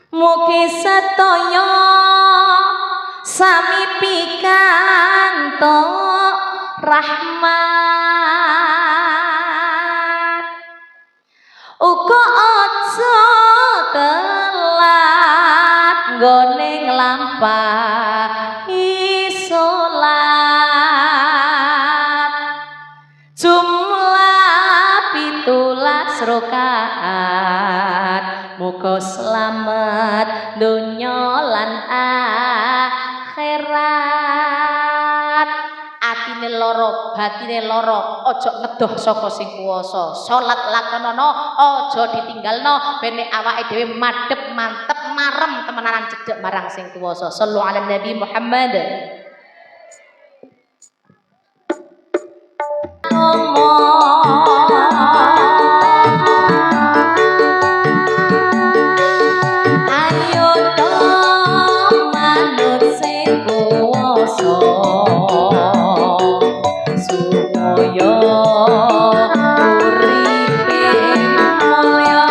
Mugi sedaya sami pikantuk rahmat. Uga aja telat nggone nglampahi salat. Jumlah 17 rakaat. Muga slamet donya lan akhirat. Atine lara, batine lara, aja ngedoh saka sing kuwasa. Salat lakonana, aja ditinggalno bene awake dhewe madhep mantep marem temenanan cedhek marang sing kuwasa. Shallu ala Nabi Muhammad. Ayo dong manut sing kuwasa supaya uripe mulya.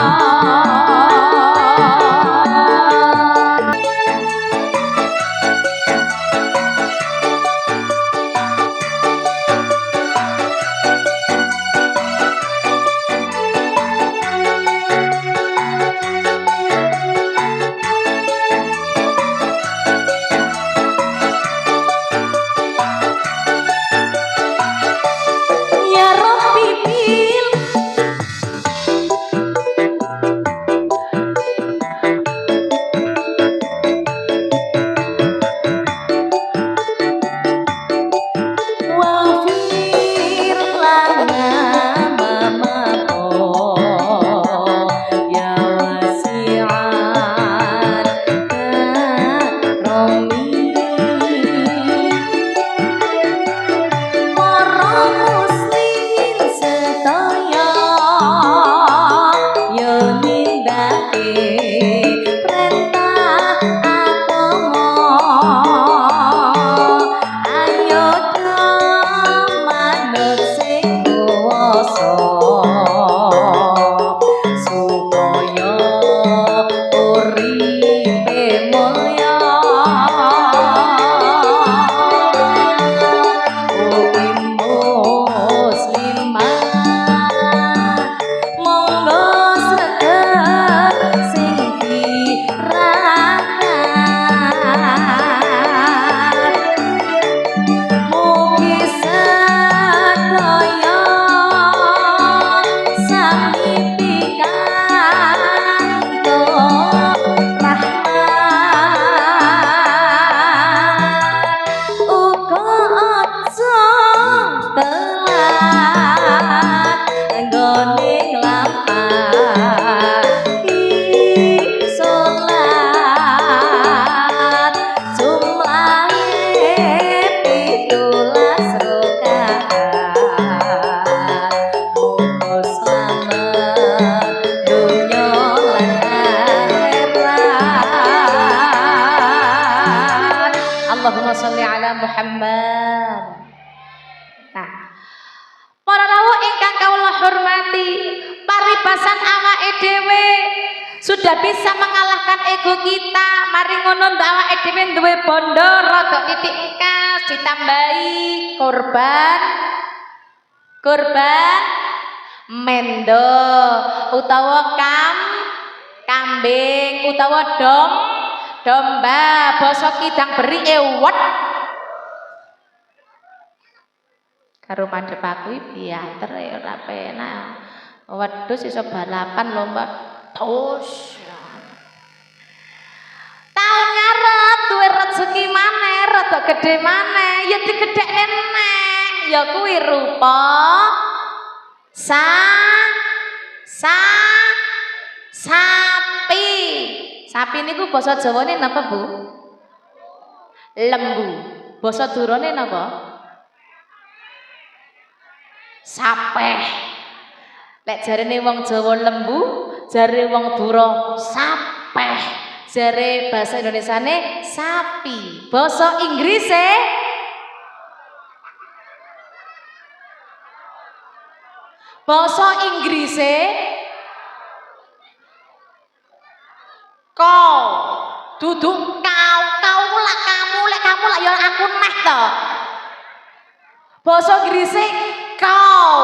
paribasan awake dhewe sudah bisa mengalahkan ego kita. Mari ngono ndak awake dhewe duwe bondo rada titik engkas ditambahi kurban mendo utawa kambing utawa domba basa kidang beri ewet karo madhep aku biater ya ora penak wedhus iso balapan lomba terus tahun ngarep duwe rezeki maneh rada gedhe maneh ya digedhekne nek ya kuwi rupa sapi niku basa Jawane napa Bu? Lembu. Basa Durane napa? Sapeh. Lek jarene wong Jawa lembu, jare wong Dura sapeh. Jare bahasa Indonesiane sapi. Basa Inggrise kau duduk kau lak kamu lek ya aku neh to. Basa Inggrise kau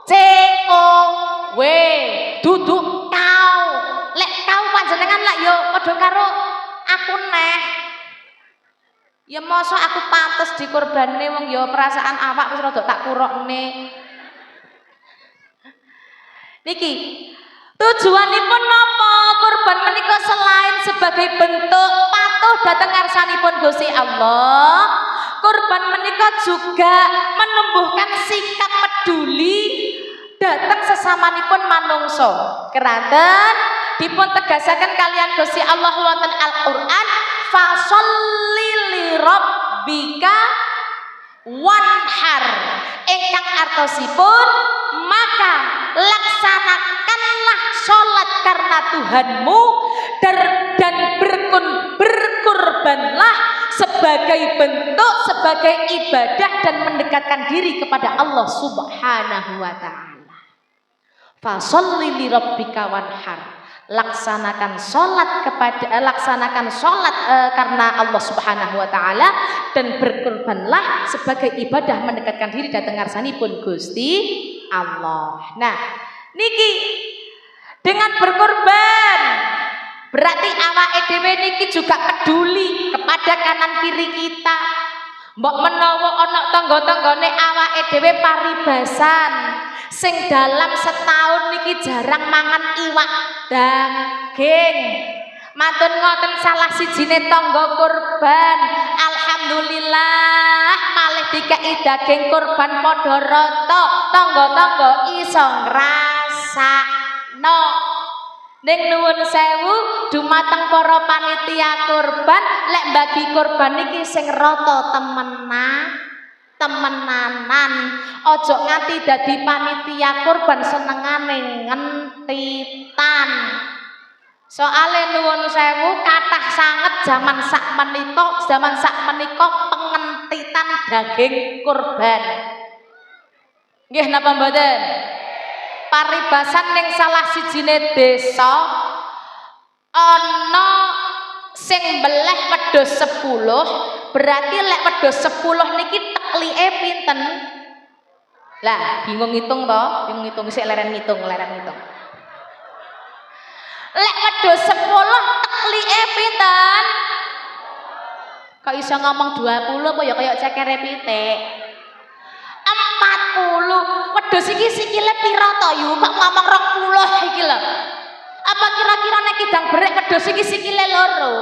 COW duduk kau lek kau panjenengan lak ya padha karo aku neh. Ya mosok aku pantes dikorbane wong ya perasaan awak wis rada tak kurokne. Niki tujuanipun napa? Kurban menika selain sebagai bentuk patuh dhateng ngarsanipun Gusti Allah, kurban menika juga menumbuhkan sikap peduli dhateng sesamanipun manungsa. Keranten dipun tegasaken kalian Gusti Allah wonten Al-Qur'an, fasholli li rabbika wanhar. Ingkang artosipun maka laksanakanlah sholat karena Tuhanmu dan berkurbanlah sebagai bentuk, sebagai ibadah dan mendekatkan diri kepada Allah Subhanahu wa ta'ala. Fasholli li rabbika wanhar. Laksanakan sholat karena Allah Subhanahu wa ta'ala dan berkurbanlah sebagai ibadah mendekatkan diri dhateng ngarsanipun Gusti Allah. Nah niki dengan berkorban berarti awake dhewe niki juga peduli kepada kanan kiri kita. Mbok menawa ana tangga-tanggane awake dhewe paribasan sing dalam setahun niki jarang mangan iwak daging. Mantun ngoten salah sijine tangga kurban, alhamdulillah malih dikeki daging kurban padha rata, tangga-tangga iso ngrasakno. Ning nuwun sewu dumateng para panitia kurban, lek bagi kurban iki sing rata temenanan. Ojo nganti dadi panitia kurban senengane ngentitan. Soale nuwun sewu kathah sanget zaman sak menika pengentitan daging kurban. Nggih napa mboten? Paribasan ning salah sijine desa ana sing mbeleh wedhus 10, berarti lek wedhus 10 niki teklike pinten? Lah, bingung ngitung to? Bingung ngitung sik leren ngitung. Lek wedhus 10 teklike pinten? Kok iso ngomong 20 apa ya kaya cekere pitik? 40. Wedhus iki sikile pira to yu? Kok ngomong 20 iki lho. Apa kira-kira nek kidang berek wedhus iki sikile loro?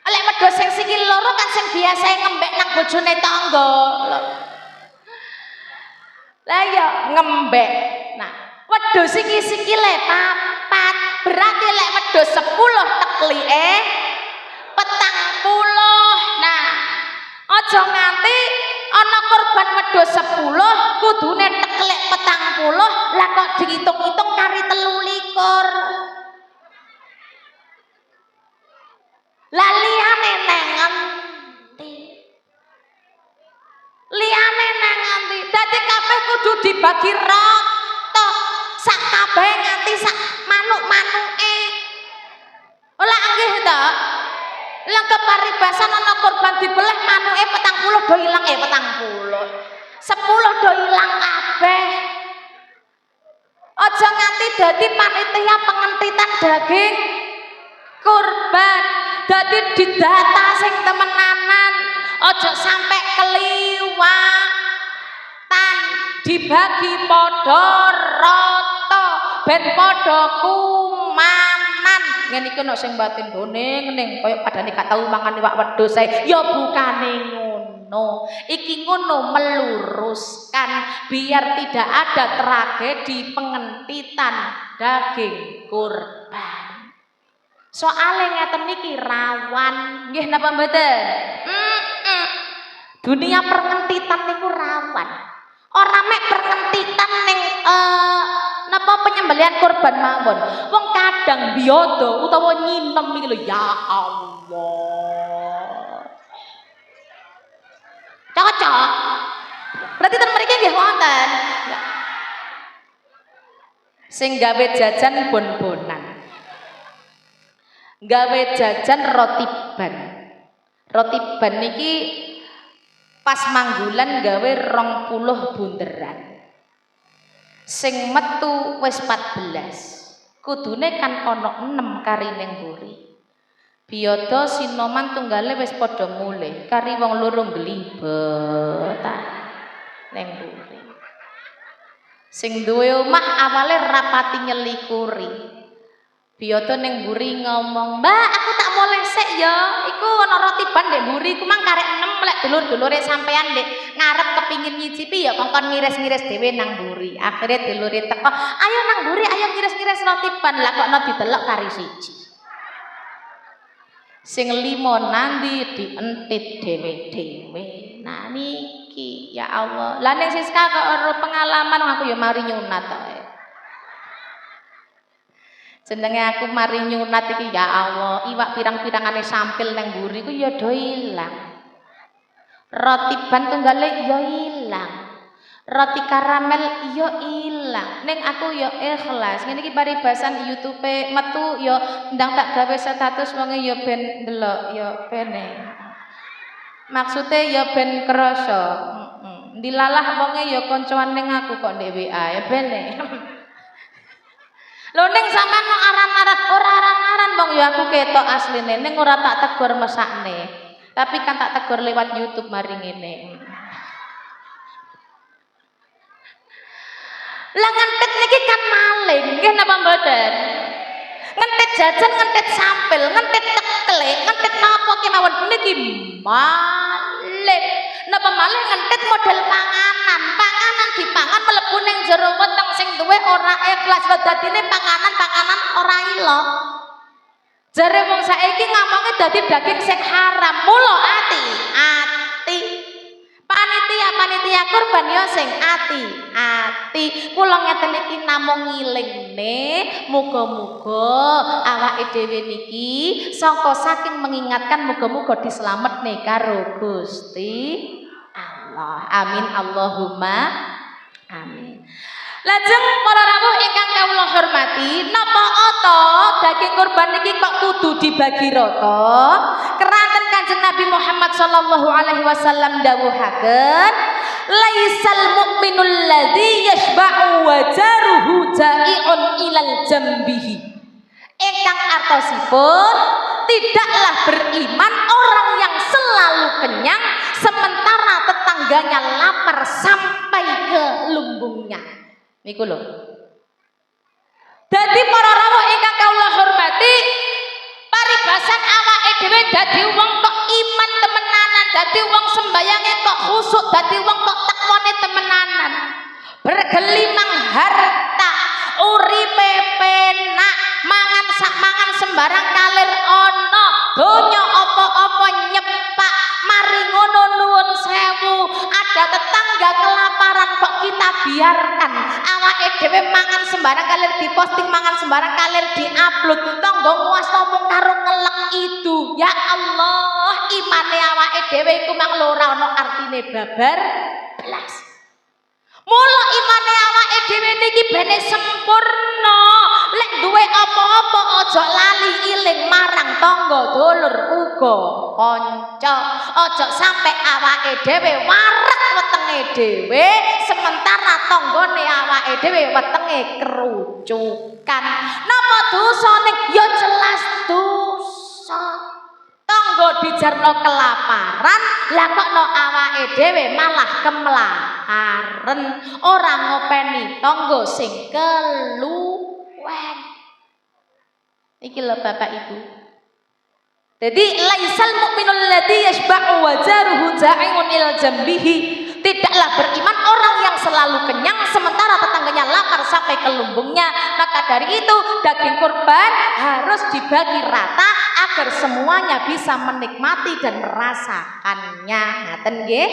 Lek wedhus sing sikil loro kan sing biasa ngembek nang bojone tangga. Lah ya ngembek. Nah, wedhus iki sikile 4. Berarti lek wedhus 10 teklike 40. Nah, aja nganti ana korban wedhus 10 kudune teklek 40, lah kok dihitung-hitung kari 23. Lah liyane nang ngendi? Dadi kabeh kudu dibagi rata. Sak Mangke paribasan ana korban dibeleh manuke 40 do ilang 40. 10 do ilang kabeh. Aja nganti dadi panitia pengentitan daging kurban. Dadi didata sing temenanan. Aja sampai keliwatan. Dibagi padha rata ben padha kumanan. Ngene iki nek sing batin ning kaya padane gak tau mangan iwak wedhus ae. Ya bukane ngono. Iki ngono meluruskan biar tidak ada tragedi pengentitan daging kurban. Soale ngeten niki rawan, nggih napa mboten? Dunia pengentitan niku rawan. Ora mek pengentitan ning napa penyembelihan kurban mawon. Wong kadang biyodo utawa nyinem iki lho ya Allah. Cocok. Berarti ten mriki nggih wonten. Sing gawe jajan bon-bonan. Gawe jajan roti ban. Roti ban niki pas manggulan gawe 20 bunderan. Sing metu wis 14. Kudune kan ana 6 kari ning mburi. Biyada sinoman tunggale wis padha mulih, kari wong loro glibet ning mburi. Sing duwe omah awale rapati nyelikuri. Biyada ning mburi ngomong, "Mbak, aku tak moleh sik ya. Iku ana roti ban ndek mburi, ku mang karek 6 lek dulur-dulure sampean ndek ngarep kepingin nyicipi ya kongkon ngiris-ngiris dhewe nang mburi." Akhire dulure teko, "Ayo nang mburi, ayo ngiris-ngiris roti ban." Lah kok didelok kari siji. Sing 5 nanti dientit dhewe-dhewe. Nah niki ya Allah. Lah nek Siska kok ora pengalaman aku ya mari nyunat ae. Jenenge aku mari nyunat iki ya Allah, iwak pirang-pirangane sampil nang mburi ku ya do ilang. Roti ban tunggale ya ilang. Roti karamel ya ilang. Ning aku ya ikhlas. Ngene iki paribasan YouTube metu ya ndang tak gawe status wonge ya ben ndelok ya bene. Maksude ya ben krasa. Dilalah wonge ya kancan ning aku kok ndek WA ya bene. Lho ning sampean mau aran-aran ora aran-aran bang ya aku ketok asline ning ora tak tegur mesakne. Tapi kan tak tegur lewat YouTube mari ngene. Lah ngentit niki kan maling, nggih napa mboten? Ngentit jajan, ngentit sampil, ngentit teklek, ngentit napa kemawon niki maling. Napa maling ngentit model panganan. Panganan dipangan mlebu ning jero weteng sing duwe ora ikhlas. Lho dadine panganan ora ilok. Jare wong saiki ngamonge dadi daging sing haram. Mula ati-ati. Panitia kurban ya sing ati-ati. Kula ngeten iki namung ngilingne muga-muga awake dhewe niki saka saking mengingatkan muga-muga dislametne karo Gusti Allah. Amin Allahumma amin. Lajeng para rawuh ingkang kawula hormati, napa ata daging kurban niki kok kudu dibagi rata? Keranten Kanjeng Nabi Muhammad sallallahu alaihi wasallam dawuhaken, "Laisal mu'minul ladzi yashba'u wa jaruhu ja'i'un ilal jambihi." Ingkang artosipun, tidaklah beriman orang yang selalu kenyang sementara tetangganya lapar sampai ke lumbungnya. Niku lho. Dadi para rawuh ingkang kawula hormati, paribasan awake dhewe dadi wong kok iman temenanan, dadi wong sembayange kok khusuk, dadi wong kok takwane temenanan. Bergelimang harta, uripe penak, mangan sembarang kalir ana, donya apa-apa nyepak, mari ngono nuwun sewu, ada tetangga kelaparan kok kita biarkan awake dhewe mangan sembarang kalir diposting, mangan sembarang kalir diupload, tangga nguwas mung karo ngelek itu. Ya Allah, imane awake dhewe iku mang ora ana artine babar blas. Mula imane awake dhewe niki bene sempurna. Lek duwe apa-apa aja lali iling marang tangga, dulur uga kanca. Aja sampai awake dhewe wareg wetenge dhewe sementara tanggane awake dhewe wetenge kerucukan. Napa dosane? Ya jelas dosa. Tangga dijarno kelaparan, lah kok no awake dhewe malah kemlaharen. Ora ngopeni tangga sing keluwen. Iki lho Bapak Ibu. Jadi laisal mu'minul ladzi yashba'u wa jaruhu ja'iun ila jambihi. Tidaklah beriman orang yang selalu kenyang sementara tetangganya lapar sampai ke lumbungnya. Maka dari itu daging kurban harus dibagi rata agar semuanya bisa menikmati dan merasakannya. Ngaten nggih?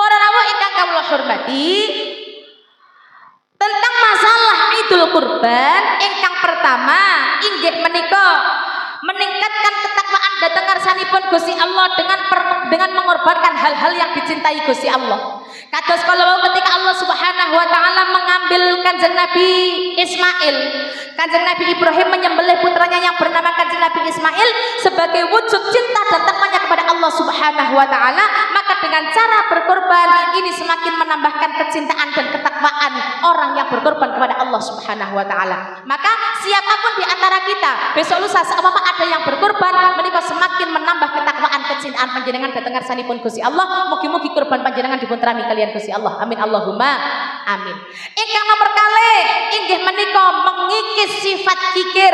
Para rawuh ingkang kawula hormati, tentang masalah Idul Kurban ingkang pertama inggih menika meningkatkan ketakwaan dhateng ngarsanipun Gusti Allah dengan mengorbankan hal-hal yang dicintai Gusti Allah. Kados kalau ketika Allah Subhanahu wa taala mengambil Kanjeng Nabi Ismail, Kanjeng Nabi Ibrahim menyembelih putranya yang bernama Kanjeng Nabi Ismail sebagai wujud cinta dan takwanya kepada Allah Subhanahu wa taala, maka dengan cara berkorban ini semakin menambahkan kecintaan dan ketakwaan orang yang berkorban kepada Allah Subhanahu wa taala. Maka siapapun di antara kita besok lusa seumpama ada yang berkorban menika semakin menambah ketakwaan kecintaan panjenengan dhateng ngarsanipun Gusti Allah. Mugi-mugi kurban panjenengan dipun trami kalian Gusti Allah. Amin Allahumma amin. Ingkang nomor kalih inggih menika mengikis sifat kikir.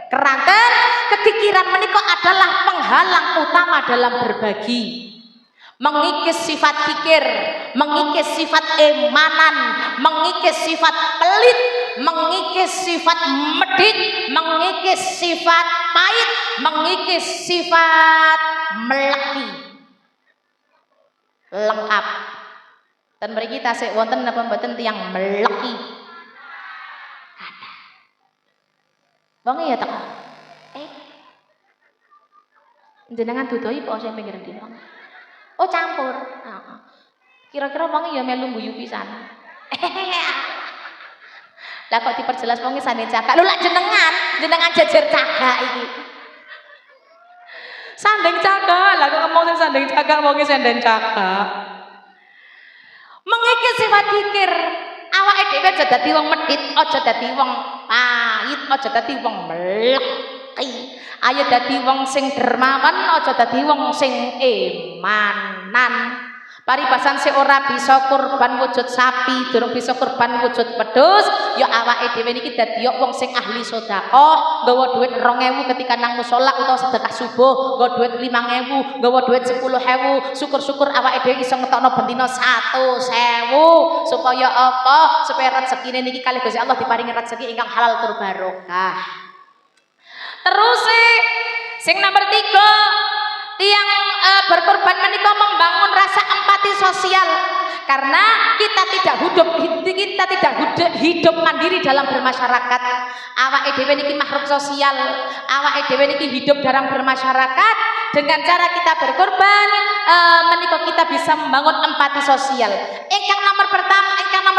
Keranten kekikiran menika adalah penghalang utama dalam berbagi. Mengikis sifat kikir, mengikis sifat emanan, mengikis sifat pelit, mengikis sifat medit, mengikis sifat pahit, mengikis sifat meleki. Lengkap. Dan mriki tasik wonten napa mboten tiyang meleki? Kata. Wong ya teko. Jenengan dudoi apa sing pinggir ndi? Oh campur. Kira-kira wong ya melu guyu pisan. Lah kok diperjelas wong sane cagak. Lho lak jenengan jejer cagak iki. Sandeng cagak. Lah kok ngomong sing sandeng cagak wong sandeng cagak. Mengikis sifat kikir. Awake dhewe aja dadi wong medhit, aja dadi wong pahit, aja dadi wong meleki. Ayo dadi wong sing dermawan, aja dadi wong sing emanan. Paribasan sing ora bisa kurban wujud sapi, durung bisa kurban wujud wedhus, ya awake dhewe niki dadi wong sing ahli sedekah, nggawa dhuwit 2.000 ketika nang musala utawa sedekah subuh, nggawa dhuwit 5.000, nggawa dhuwit 10.000, syukur-syukur awake dhewe iso ngetokno bendina 100.000 supaya apa? Supaya rezekine niki kalih Gusti Allah diparingi rezeki ingkang halal tur barokah. Terus sing nomor 3 tiang berkorban menika membangun rasa empati sosial karena kita tidak hidup mandiri dalam bermasyarakat. Awake dhewe niki makhluk sosial, awake dhewe niki hidup dalam bermasyarakat. Dengan cara kita berkorban menika kita bisa membangun empati sosial. Ingkang nomor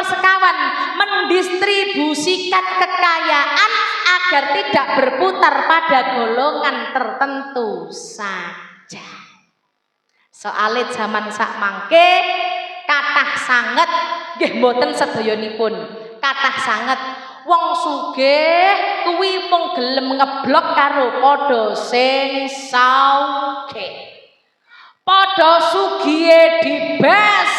sekawan mendistribusikan kekayaan agar tidak berputar pada golongan tertentu saja. Soale zaman sak mangke kathah sanget nggih mboten sedayanipun. Kathah sanget wong sugih kuwi mung gelem ngeblok karo padha sing sauge. Padha sugihe dibes.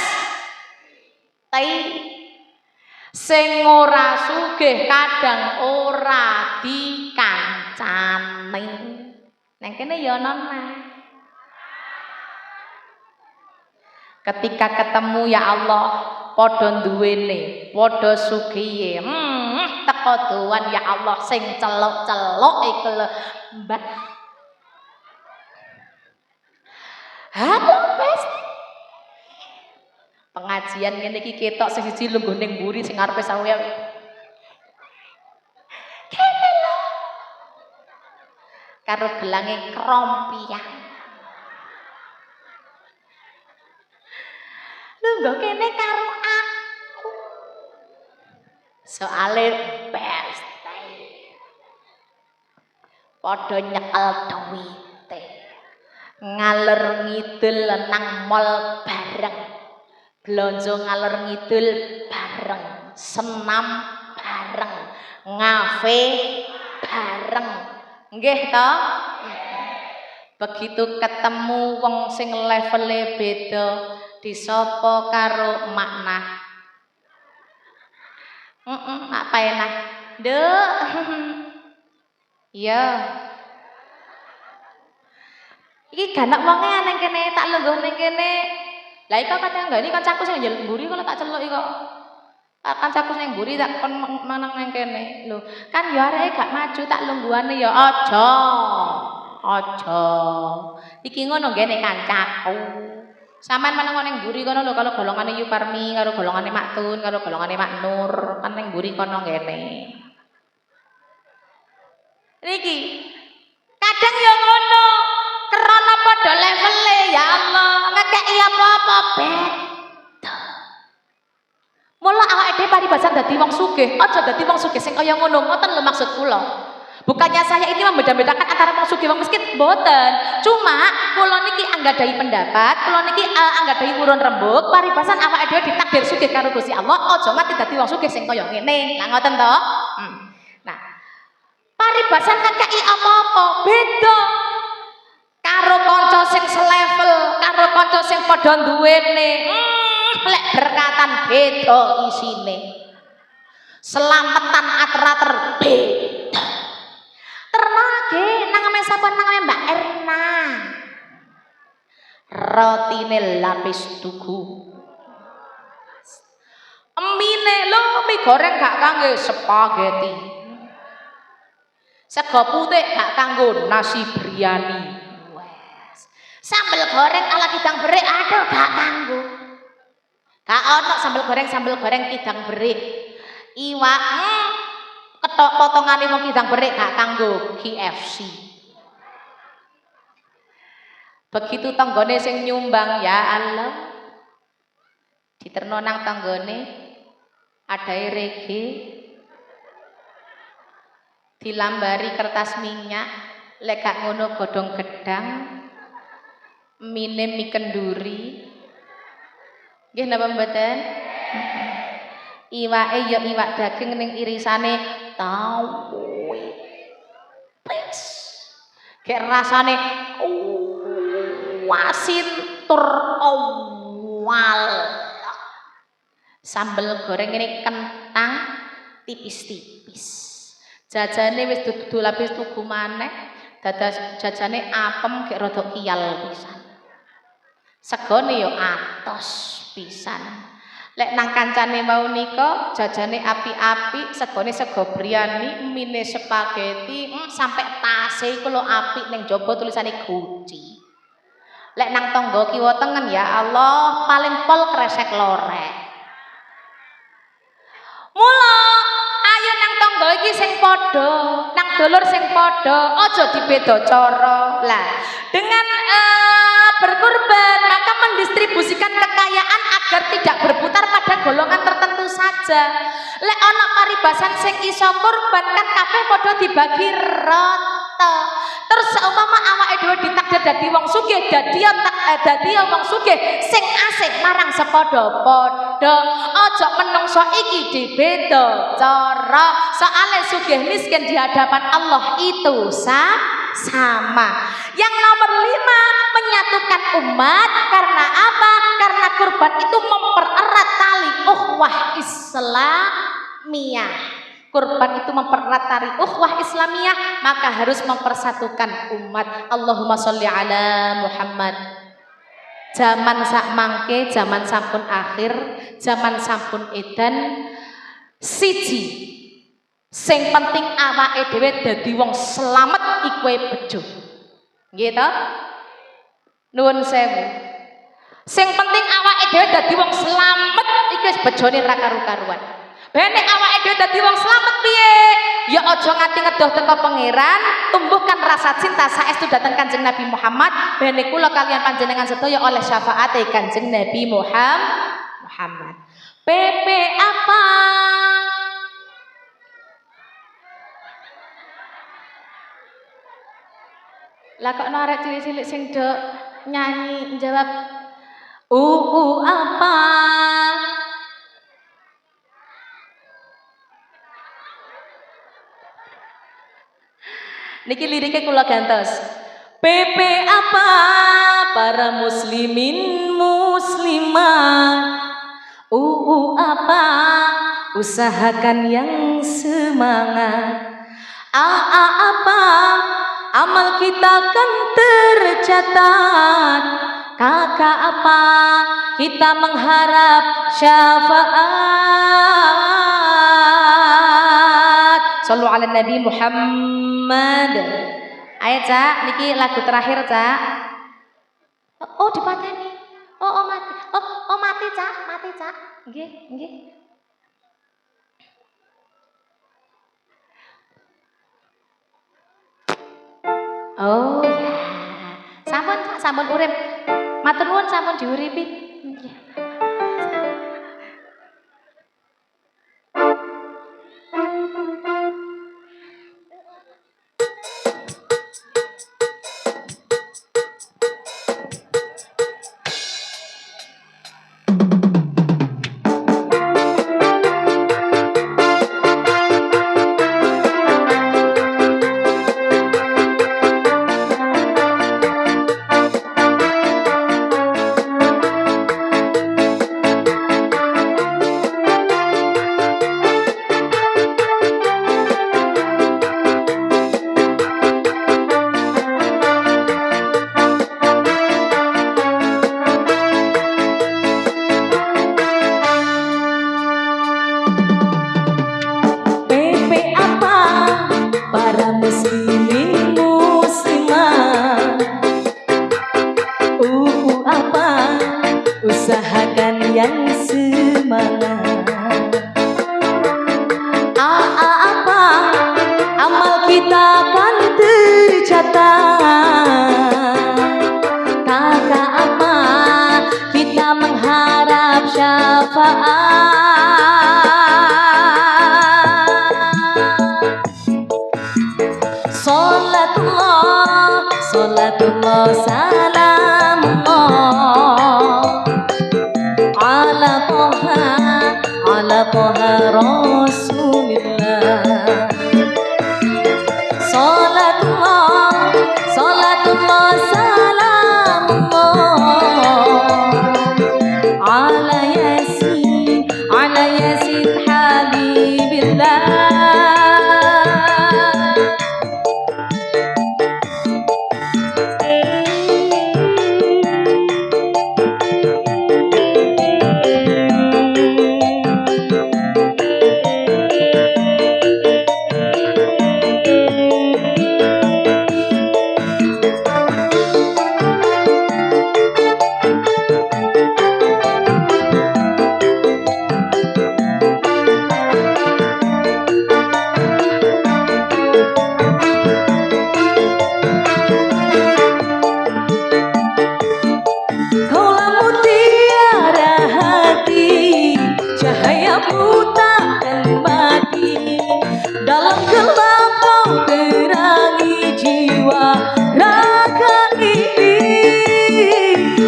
Sing ora sugih kadang ora dikancani. Nang kene ya ana. Ketika ketemu ya Allah, padha duwene, padha sugihe. Teko doan ya Allah sing celuk-celuk iku lho, Mbak. Halo, Bes. Pengajian ngene iki ketok sing siji lungguh ning mburi sing arepe sawean. Kene lho. Karo gelange krompiang. Lungguh kene karo aku. Soale pesta. padha nyekel duwite. Ngalor ngidul nang mall bareng. Blonjo ngalor ngidul bareng, senam bareng, ngafe bareng. Nggih to? Begitu ketemu wong sing levele beda disapa karo makna. Apa enak? Nduk. Iya. Iki ganak wonge nang kene tak lungguh ning kene. Lah iku kadang ngene kancaku sing njaluk mburi kok tak celuk kok. Kancaku sing mburi tak kon manang nang kene. Lho, kan ya areke gak maju tak lungguhane ya aja. Aja. Iki ngono ngene kancaku. Sampeyan meneng ning mburi kono lho kalau golongane Yu Parmi karo golongane Maktun karo golongane Mak Nur kan ning mburi kono ngene. Niki kadang ya ngono. Karena pada levelnya ya Allah ngekei apa-apa beda. Mula awake dhewe paribasan dadi wong sugih, aja dadi wong sugih sing kaya ngono. Ngoten lho maksud kula. Bukannya saya ini membeda-bedakan antara wong sugih wong miskin, mboten. Cuma kula niki anggadahi pendapat, kula niki anggadahi urun rembug, paribasan awake dhewe ditakdir sugih karo Gusti Allah, aja nganti dadi wong sugih sing kaya ngene. Lah ngoten to? Nah, paribasan ngekei apa-apa beda. Karo kanca sing selevel, karo kanca sing padha duwene. Lek berkatan beda isine. Selametan ater-ater beda. Terno nggih nang ame sampun nang ame Mbak Erna. Rotine lapis tugu. Emine lho mie goreng gak kangge spaghetti. Sego putih gak kanggo nasi biryani. Sambal goreng ala kidang berik aduh gak kanggo. Gak ono sambal goreng kidang berik. Iwak ketok potongane wong kidang berik gak kanggo KFC. Begitu tanggane sing nyumbang ya Allah. Diterno nang tanggane adae rege dilambari kertas minyak lek gak ngono godhong gedang. Mine mie kenduri. Nggih napa mboten? Iwake ya iwak daging ning irisane tawi. Pes. Gek rasane asin tur awal. Sambel goreng ini kentang tipis-tipis. Jajane wis dudu lapis tugu maneh. Dadas jajane apem gek rada kiyal pisan. Segone yo atos pisan. Lek nang kancane mau nika jajane api-api, segone sego biryani, mine spaghetti, sampai tase iku lho apik ning jaba tulisane Gucci. Lek nang tangga kiwa tengen ya Allah paling pol kresek lorek. Mula ayo nang tangga iki sing padha, nang dulur sing padha, aja dibeda cara. Lah, dengan berkorban maka mendistribusikan kekayaan agar tidak berputar pada golongan tertentu saja. Lek ana paribasan sing iso korban kan kabeh padha dibagi rata. Terus seumpama awake dhewe ditakdir dadi wong sugih, dadi wong sugih sing asih marang sepadha-padha. Aja menungso iki dibeda cara. Soale sugih miskin di hadapan Allah itu sama. Yang nomor 5 menyatukan umat karena apa? Karena kurban itu mempererat tali ukhuwah Islamiyah. Kurban itu mempererat tali ukhuwah Islamiyah, maka harus mempersatukan umat. Allahumma sholli ala Muhammad. Zaman sak mangke, zaman sampun akhir, zaman sampun edan. Siji sing penting awake dhewe dadi wong slamet iku bejo. Nggih to? Nuwun sewu. Sing penting awake dhewe dadi wong slamet iku wis bejone ra karu-karuan. Bene awake dhewe dadi wong slamet piye? Ya aja nganti ngedoh teko pangeran, tumbuhkan rasa cinta saestu dhateng Kanjeng Nabi Muhammad. Bene kula kalian panjenengan sedaya oleh syafaate Kanjeng Nabi Muhammad. PP apa? Lah kok arek cilik-cilik sing do nyanyi jawab apa? Niki liriknya kula gantos. PP apa para muslimin muslimat? Apa usahakan yang semangat. AA apa amal kita kan tercatat. Kakak apa kita mengharap syafaat. Sallu ala Nabi Muhammad. Ayo Cak, niki lagu terakhir Cak. Oh dipateni. Oh mati. Oh mati Cak, mati Cak. Nggih, nggih. Oh ya. Sampun Cak, sampun urip. Matur nuwun sampun diuripi. Nggih. Usahakan yang semangat. Apa amal kita kan tercatat. Kakak apa kita mengharap syafaat. Salatullah salamullah ala toha rasulillah. Salatullah salamullah ala yasin habibillah. Dalam gelap kau terangi jiwa raga ini.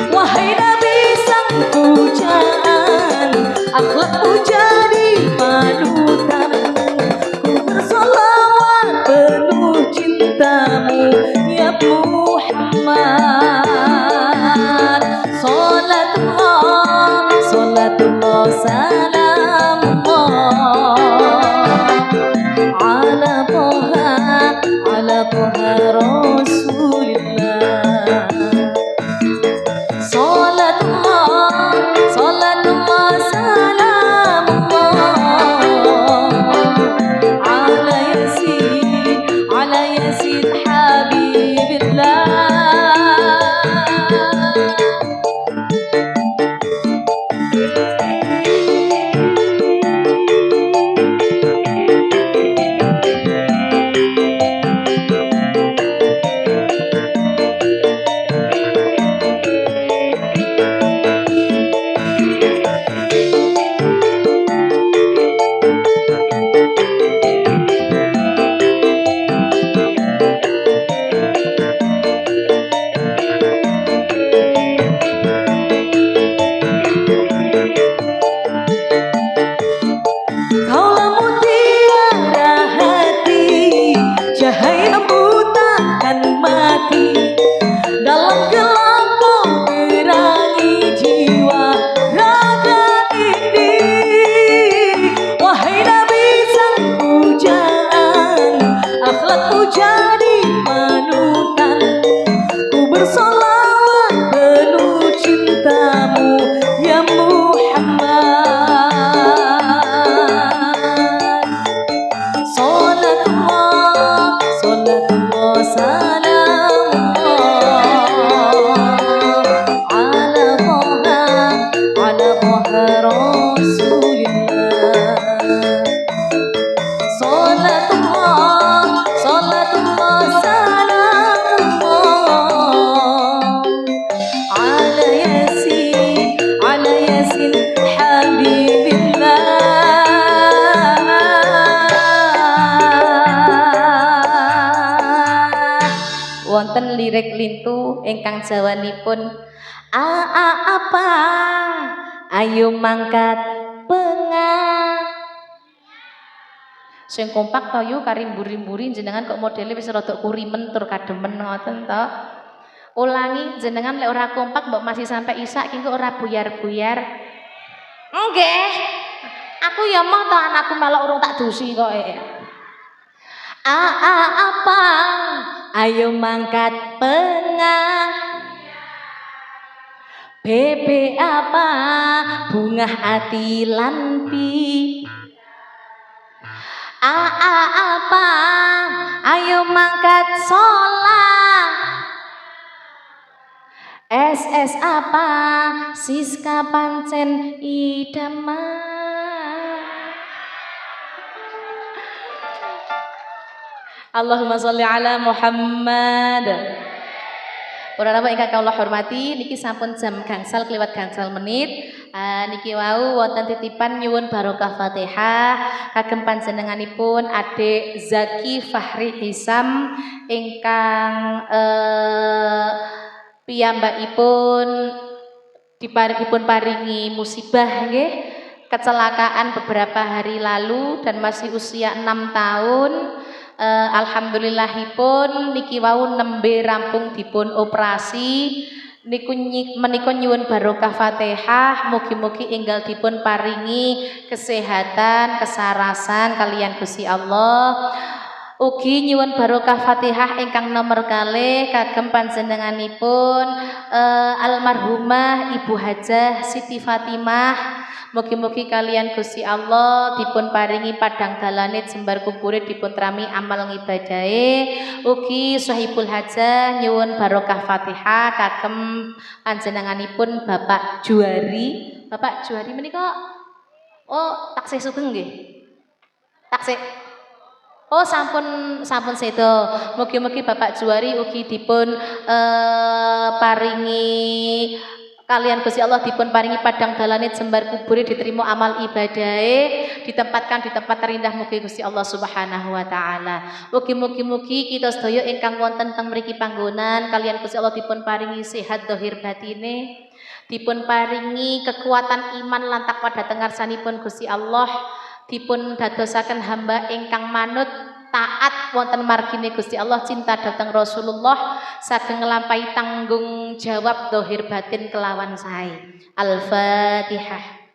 Wahai Nabi sang pujaan, akhlakmu jadi panutanmu. Ku bersolawat penuh cintamu ya Muhammad. Salatullah salamullah ala toha rasulillah. Salatullah salamullah ala yasin habibillah. lirik lintu ingkang jawanipun apa ayo mangkat pengah. Sing kompak to yu karimburi-mburi jenengan kok modele wis rada kurimen tur kademen ngoten to. Ulangi jenengan lek ora kompak mbok masih sampai isak iki kok ora buyar-buyar. Nggih. Aku ya mau to anakku melok urung tak dusi kok. Apa ayo mangkat pengah. Bebe apa bunga hati lampi. Apa ayo mangkat sholat. SS apa Siska pancen idaman. Allahumma sholli ala Muhammad. Para rawuh ingkang kula hormati, niki sampun jam gangsal kliwat gangsal menit. Niki wau wonten titipan nyuwun barokah Fatihah kagem panjenenganipun Adik Zaki Fahri Hisam ingkang piyambakipun dipun paringi musibah nggih, kecelakaan beberapa hari lalu dan masih usia 6 tahun. Alhamdulillahipun niki wau nembe rampung dipun operasi. Niku menika nyuwun barokah Fatihah, mugi-mugi enggal dipun paringi kesehatan, kesarasan kalian Gusti Allah. Ugi nyuwun barokah Fatihah ingkang nomor kalih kagem panjenenganipun almarhumah Ibu Hajah Siti Fatimah. Mugi-mugi kalian Gusti Allah dipun paringi padang dalane jembar kubure dipun trami amal ngibadahe. Ugi Sahibul Hajah nyuwun barokah Fatihah kagem panjenenganipun Bapak Juari. Bapak Juari menika taksih sugeng nggih. Taksih. Sampun sedo. Mugi-mugi Bapak Juari ugi dipun paringi kalian Gusti Allah dipun paringi padang dalane jembar kubure diterima amal ibadahe, ditempatkan di tempat terindah mugi Gusti Allah Subhanahu wa taala. Mugi-mugi kita sedaya ingkang wonten teng mriki panggonan kalian Gusti Allah dipun paringi sehat zahir batine, dipun paringi kekuatan iman lan takwa dhateng ngarsanipun Gusti Allah, dipun dadosaken hamba ingkang manut taat wonten margine Gusti Allah, cinta dhateng Rasulullah, saged nglampahi tanggung jawab zahir batin kelawan sae. Al-Fatihah.